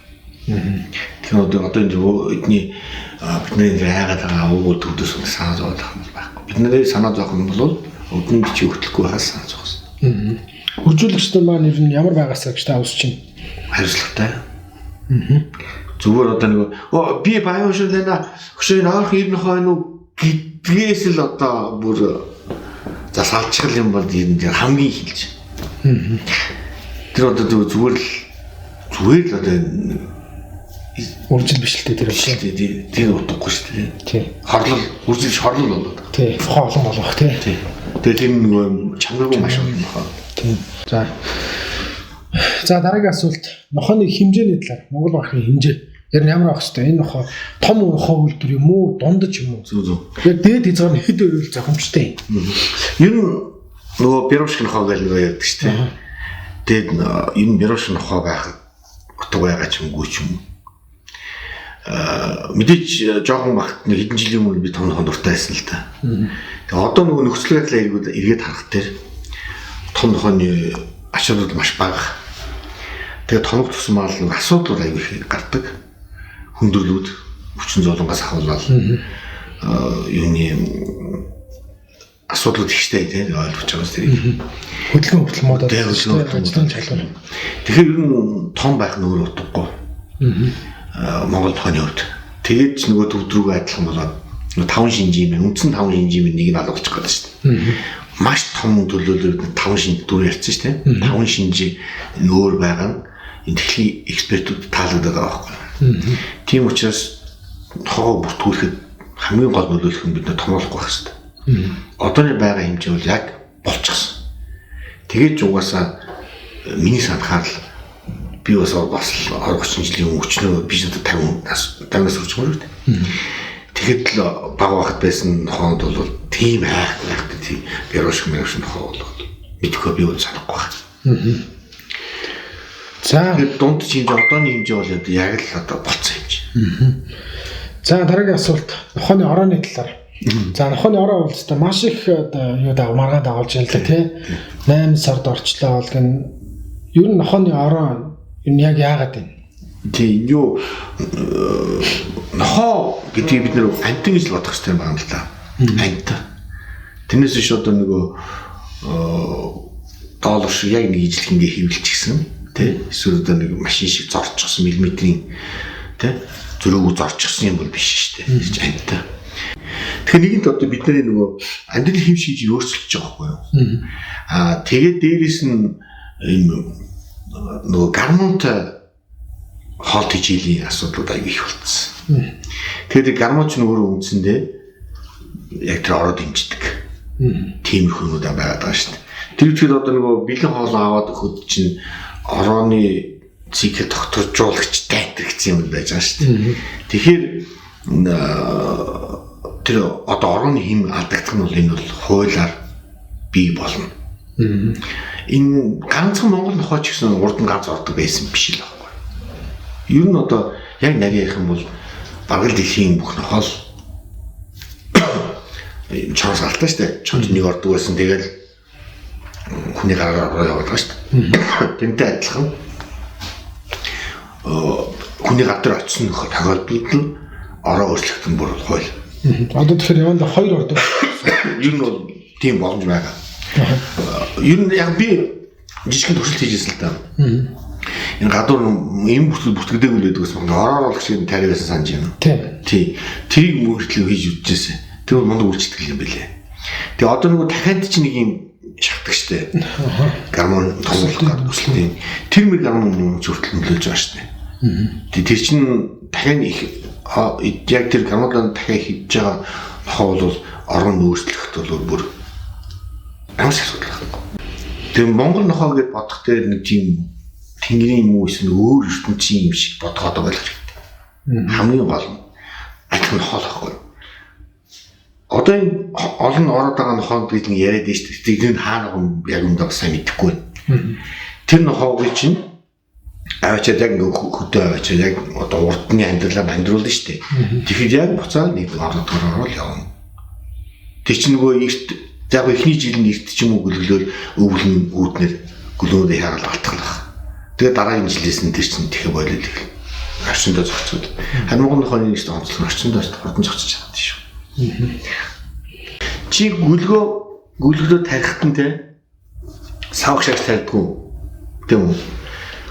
Тэгэхээр одоо эдний бидний яагаад байгаа уугуу төвдөөс санаа зовоод байгаа юм байхгүй. Бидний санаа зовох нь бол өдний чи өгтлөхгүй хаас санаа зовсон. Хөгжүүлэгчдийн маань ер нь ямар байгаасаа гэж та үзэж байна? Хариуцлагатай. Зүгээр одоо нэг би баян шүү дээ. Хөшөө наах юм нөхөө нүг гэдгээс л одоо бүр за салчгал юм бол энэ хамгийн хилж. Тэр одоо зүгээр л одоо үржил биш л дээ тэр шүү дээ. Тэр утгагүй шүү дээ. Тийм. Хорлол үржил хорлол болоод. Тийм. Хоолон болох тийм. Тэгээд тэр нэг чанаргүй маш олон нохоо. Тийм. За дараагийн асуулт нохооны хэмжээний талаар Монгол банкны хэмжээ Яг нь ямар авах хэвээр энэ нохоо том нохоо үйлдвэр юм уу, дундаж юм уу? Зүг. Яг дээд хязгаар нь хэд өрөөл зохимжтой юм. Ер нь нөгөө бирушк нохоо гэж нөгөө ярьдаг шүү дээ. Тэгээд энэ бирушк нохоо байх утга байгаа ч юмгүй ч юм. Мэдээж жоохон багт нэг хэдэн жилийн өмнө би том нохоо дуртай байсан л та. Тэгээд одоо нөгөө нөхцөл байдлаа эргээд харах дээр том нохооны ачаалал маш бага. Тэгээд тоног тусмал асуудал аягүй их гардаг. Хүндрэлүүд хүчин золонгоос ахуулаад юуны асуудлууд ихтэй тийм ойлгож байгаа зэрэг. Хөдөлгөөн хөдөлмөрөд ажиллагааны чалгар. Тэгэхээр ер нь том байх нь өөр утгагүй. Монгол тооны хувьд. Тэгээд ч нөгөө төв рүүгээ адилхан болоод 5 шинжийн үндсэн 5 шинжийн нэг нь алгуулчих гээд шүү дээ. Маш том төлөөлөлд 5 шинж дүр ярьсан шүү дээ. 5 шинжийн өөр байгаа нь энэ техникийн экспертүүд таалагдаад байгаа байхгүй. Тийм учраас хоо бүртгүүлэхэд хамгийн гол нөлөөлөх нь бид нэ томоолохгүй байх хэрэгтэй. Одооны байгаа хэмжээ бол яг болчихсон. Тэгээд ч угаасаа миний санахаар би бас 20-30 жилийн өчнөө бизнес 50-аас хүрч байгаа юм. Тэгэхэд л бага багт байсан хонд бол тийм айх тийм бирушк нохоо бол мэдхгүй би бол санахгүй байна. За тэгээд дунд хэмжээ одооны хэмжээ бол яг л одоо болцсон хэмжээ. За дараагийн асуулт нохооны орооны талаар. За нохооны ороо бол өстой маш их одоо юу даа маргаан дагуулж байна л да тий. 8 сард орчлоо бол гэн ер нь нохооны ороо энэ яг яагаад вэ? Тий юу нохоо гэдгийг бид нэр амтан гэж бодох хэрэгтэй юм байна л да. Амт. Тэрнээс ш одоо нөгөө доллар шиг яг нэг ижил хингээ хэвлэлчихсэн тий. Эсвэл одоо нэг машин шиг зорчихсон миллиметрийн тий зөрөөгөө зорчихсон юм бол биш шүү дээ. Амт. Тэгэхээр нэгэнт одоо бид нэр нөгөө амьдрал хэв шиг өөрчлөж байгаа байхгүй юу? Тэгээд дээрэс нь нөгөө гормонтой хоол тэжээлийн асуудлууд аяг их болцсон. Тэгээд гормонч нөгөө үндсэндээ яг тэр ороод дэмждэг. Тиймэрхүү юмуд байгаад байгаа шүү дээ. Тэр үгээр одоо нөгөө бэлэн хоолоо аваад өгөхөд чинь орооны цикл тогтворжуулагчтай гэсэн юм байж байгаа шүү дээ. Тэгэхээр тэр одоо орооны хэм алдагдах нь бол энэ бол хуулиар бий болно. Энэ ганцхан Монгол нохооч гэсэн урд нь ганц ордог байсан биш л байхгүй. Ер нь одоо яг нарийн юм бол бараг дэлхийн бүх нохоо чанс алтай шүү дээ. Чанс нэг ордог байсан. Тэгэл хүний гараар яваад байгаа шүү дээ. Тэнтэй адилхан хүний гар дээр очсон нохоо тохиолдолд нь ороо өөрчлөгдөн бүр хууль. Одоо тэгэхээр явандаа 2 ордог. Ер нь бол тийм боломж байгаа. Ер нь яг би жижигхэн туршилт хийжсэн л та. Энэ гадуур юм бүртгэдэг үлээдэг гэсэн ороор болох шиг тариасан санаж байна. Тий. Тэрийг мөртлөө хийж үтжээсэн. Тэр бол мундаг үйлчлэл юм билээ. Тэгээ одоо нөгөө дахиад чи нэг юм шахдаг штэ. Гормон томлох гэдэг үсэлтийн тэр мөр гормон зүртэл нөлөөлж байгаа штэ. Тэр чинь дахиад их яг тэр гормоноо дахиад хийж байгаа хол бол орон өөрчлөхт бол бүр амар асуудал байна. Тэгээ Монгол нохоо гэж бодох дээр нэг тийм тэнгэрийн юм уу эсвэл өөр ертөнцийн юм шиг бодоход байгаа л хэрэгтэй. Хамгийн гол нь адилхан хоол ахгүй. Одоо энэ олон ороод байгаа нохоо гэж нэг яриад байж тэр нь хаана яг үндэ сайн мэдэхгүй байна. Тэр нохоогийн чинь аваачаад яг хөдөө аваачаад яг одоо урдны амьдралаар амьдруулна шүү дээ. Тэгэхээр яг буцаад нэг ороод явна. Тэр чинь нөгөө эрт яг ихний жил нь эрт ч юм уу гөлөглөөл өвлөн үүднэр гөлөөдөө хараал алтгах. Тэгээ дараагийн жилээс нь тэр чинь тэхэ болол их орчиндөө зохицуул. Харин Монгол нохооны нэг онцлог орчиндөө хурдан зохицож байгаа тийм шүү. Чи гөлгөө тарихт нь те савх шагч тарьдгүй тийм үү?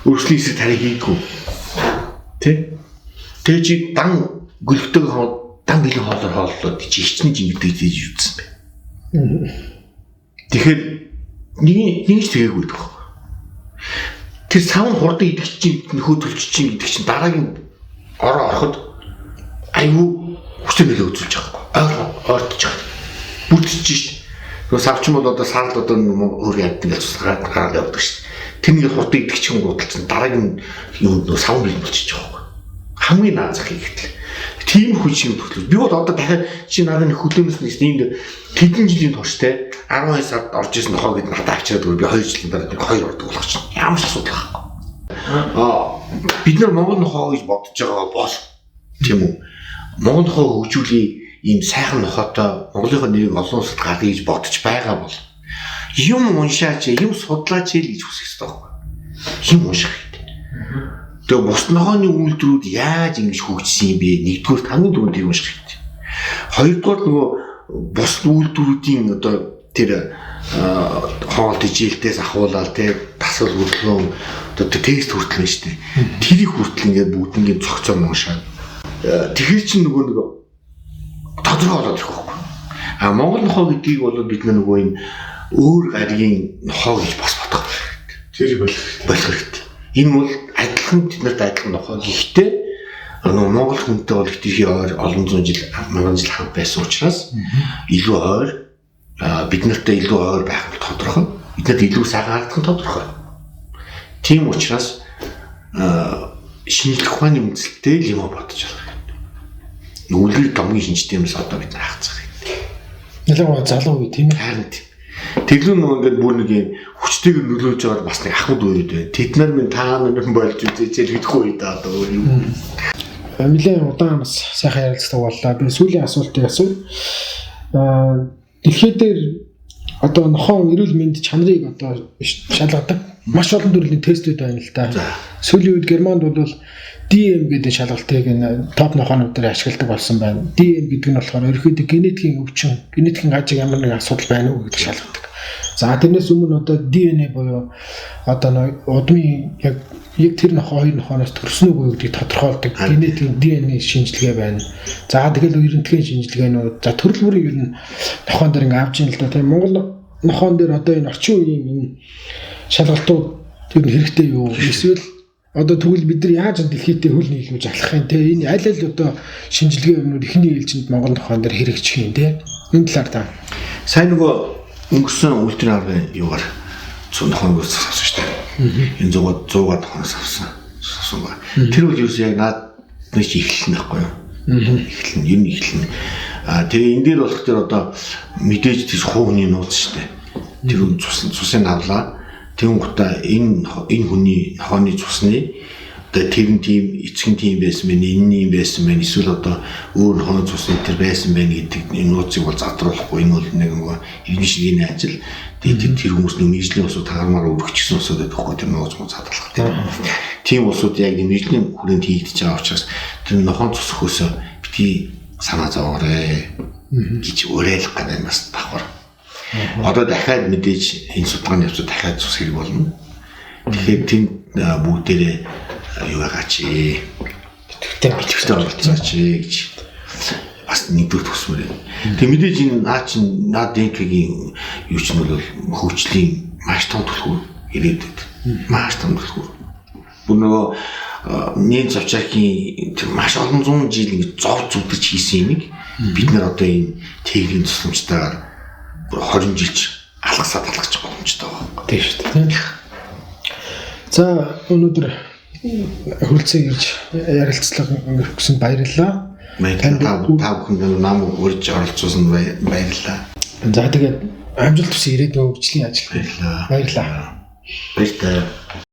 Өрслийн хэсэг тарих хийдгүй. Тэ? Тэгээ чи дан гөлгдөг дан бэлэн хоолоор хооллоод чи хичнээн жимэгдэж хийж үзсэн бэ. Тэгэхээр нэг ч тэгээгүй дэх. Тэр сав хурдан идэх чинь нөхөө төлч чинь гэдэг чинь дараагийн ороо ороход аюу хүчтэй нөлөө үзүүлж байгаа. Ойртож байгаа. Бүтэж шít. Нөгөө савч бол одоо сард одоо өөр яддаг гэж гараад явдаг шít. Тэр нэг хурдан идэх чинь гудалцсан дараагийн юу нөгөө сав бэлэн болчихж байгаа. хамгийн наазах хийгдэл. Тийм хүч юм төрлөө. Би бол одоо дахиад чи надад нэг хөдөөнөөс нэг энд хэдэн жилийн турштай 12 сард орж исэн нохоо гэд надад авчираад би 2 жилийн дараа нэг 2 ордог болох чинь ямар ч асуудал байхгүй. Бид нар Монгол нохоо гэж бодож байгаа бол тийм үү? Монгол нохоо хөгжүүлээ ийм сайхан нохоотой Монголынхоо нэрийг олон улсад гаргая гэж бодож байгаа бол юм уншаач, юм судлаач л гэж хүсэх хэрэгтэй байхгүй. Юм унших хэрэгтэй. Тэгээ бус нохооны үйлдвэрүүд яаж ингэж хөгжсөн юм бэ? Нэгдүгээр хамгийн түрүүнд юм унших хэрэгтэй. Хоёрдугаар нөгөө бус үйлдвэрүүдийн одоо тэр хоол тижээлтээс ахуулаад те тасал хөдлөн одоо тест хүртэл нь шүү дээ. Тэрийг хүртэл ингээд бүгднийг цогцоо уншаад. Тэгэхээр чинь нөгөө тодорхой болоод ирэх байхгүй. А Монгол нохоо гэдгийг бол бид нөгөө энэ өөр гаригийн нохоо гэж бас бодох хэрэгтэй. Тэр болох хэрэгтэй. Энэ бол адилхан тэднэрт адилхан нохоо. Гэхдээ нөгөө Монгол хүнтэй бол ихтэй олон зуун жил мянган жил хамт байсан учраас илүү ойр бид нартай илүү ойр байх нь тодорхой. Биднэрт илүү сайхан харагдах нь тодорхой. Тийм учраас шинжлэх ухааны үндэслэлтэй юм бодож байгаа. Нүглэр домгийн шинжтэй юмс одоо бид хаацах хэрэгтэй. Ялангуяа залуу үе тийм ээ. Харин тэглэн нөгөө ингээд бүр нэг юм хүчтэйг нөлөөж байгаа бас нэг ахмад үед бай. Тэд нар минь та нар болж үзээч гэдэггүй үед одоо юм. Нэлээд удаан бас сайхан ярилцдаг боллоо. Би сүүлийн асуултыг асуу. Дэлхийд дээр одоо нохоо эрүүл мэнд чанарыг одоо шалгадаг маш олон төрлийн тестүүд байна л да. Сүүлийн үед Германд бол DM гэдэг шалгалтыг топ нохоонууд дээр ашигладаг болсон байна. DM гэдэг нь болохоор ерөөхдөө генетикийн өвчин, генетикийн гажиг ямар нэг асуудал байна уу гэдэг шалгадаг. За тэрнээс өмнө одоо DNA буюу одоо удмын яг тэр нохоо хоёр нохооноос төрсөн үгүй гэдгийг тодорхойлдог генетикийн DNA шинжилгээ байна. За тэгэл ерөнхий шинжилгээнүүд за төрөл бүрийн ер нь нохоон дээр ингээ авч ийн л да. Тэгээ Монгол нохоон дээр одоо энэ орчин үеийн энэ шалгалтууд ер нь хэрэгтэй юу? Эсвэл одоо тэгвэл бид нар яаж дэлхийдээ хөл нийлүүлж алах юм те энэ аль аль одоо шинжилгээ өмнөд эхний ээлжинд Монгол нохоон дээр хэрэгжих юм те энэ талаар та сайн нөгөө өнгөрсөн үлтрийн аргын юугаар цон нохоог авсан шүү дээ. Энэ 100-аад нохоос авсан ба. Тэр үл юу яг наад нэг ихлэн байхгүй юу? Ихлэн ер нь ихлэн. Тэгээ энэ дээр болох тэр одоо мэдээж тийш хувийн нууц шүү дээ. Тэр цусын авлаа. Тэгүн гутаа энэ хүний нохооны цусны одоо тэр нь тийм эцгэн тийм байсан мэн энэний байсан мэн эсвэл одоо өөр нохооны цусны тэр байсан байна гэдэг энэ нууцыг бол задруулахгүй энэ бол нэг нөгөө иргэн шигийн ажил тэгээд тэр хүмүүс нэг нийслэлийн усууд тагармаар өргөжчихсөн усууд байдаг хгүй тэр нууц муу задлах тийм усууд яг нийслэлийн хүрээнд хийгдэж байгаа учраас тэр нохоон цус хөөсөө бити санаа зовоорой гэж уриалах гэдэг бас давхар. Одоо дахиад мэдээж энэ судалгааны явцад дахиад цус хэрэг болно. Тэгэхээр тэнд бүгдээрээ юу байгаач итгэвчтэй болцооч гэж бас нэгдүгээр төсмөр. Тэг мэдээж энэ наад ДНК-гийн юу ч нь бол хөгжлийн маш том түлхүүр ирээдүйд маш том түлхүүр. Бүр нөгөө нийт завчаархийн маш олон зуун жил ингэ зов зүдэж хийсэн юмыг бид нар одоо энэ техникийн тусламжтайгаар 20 жилч алгасаад алгах боломжтой байна. Тийм шүү дээ. За өнөөдөр хүрэлцээ ирж ярилцлага өнгөрсөн баярлалаа. Та бүхэнд нам урьж оролцуулсан баярлалаа. За тэгээд амжилт хүсье ирээдүйн хөгжлийн ажил. Баярлалаа. Баярлалаа. Баярлалаа.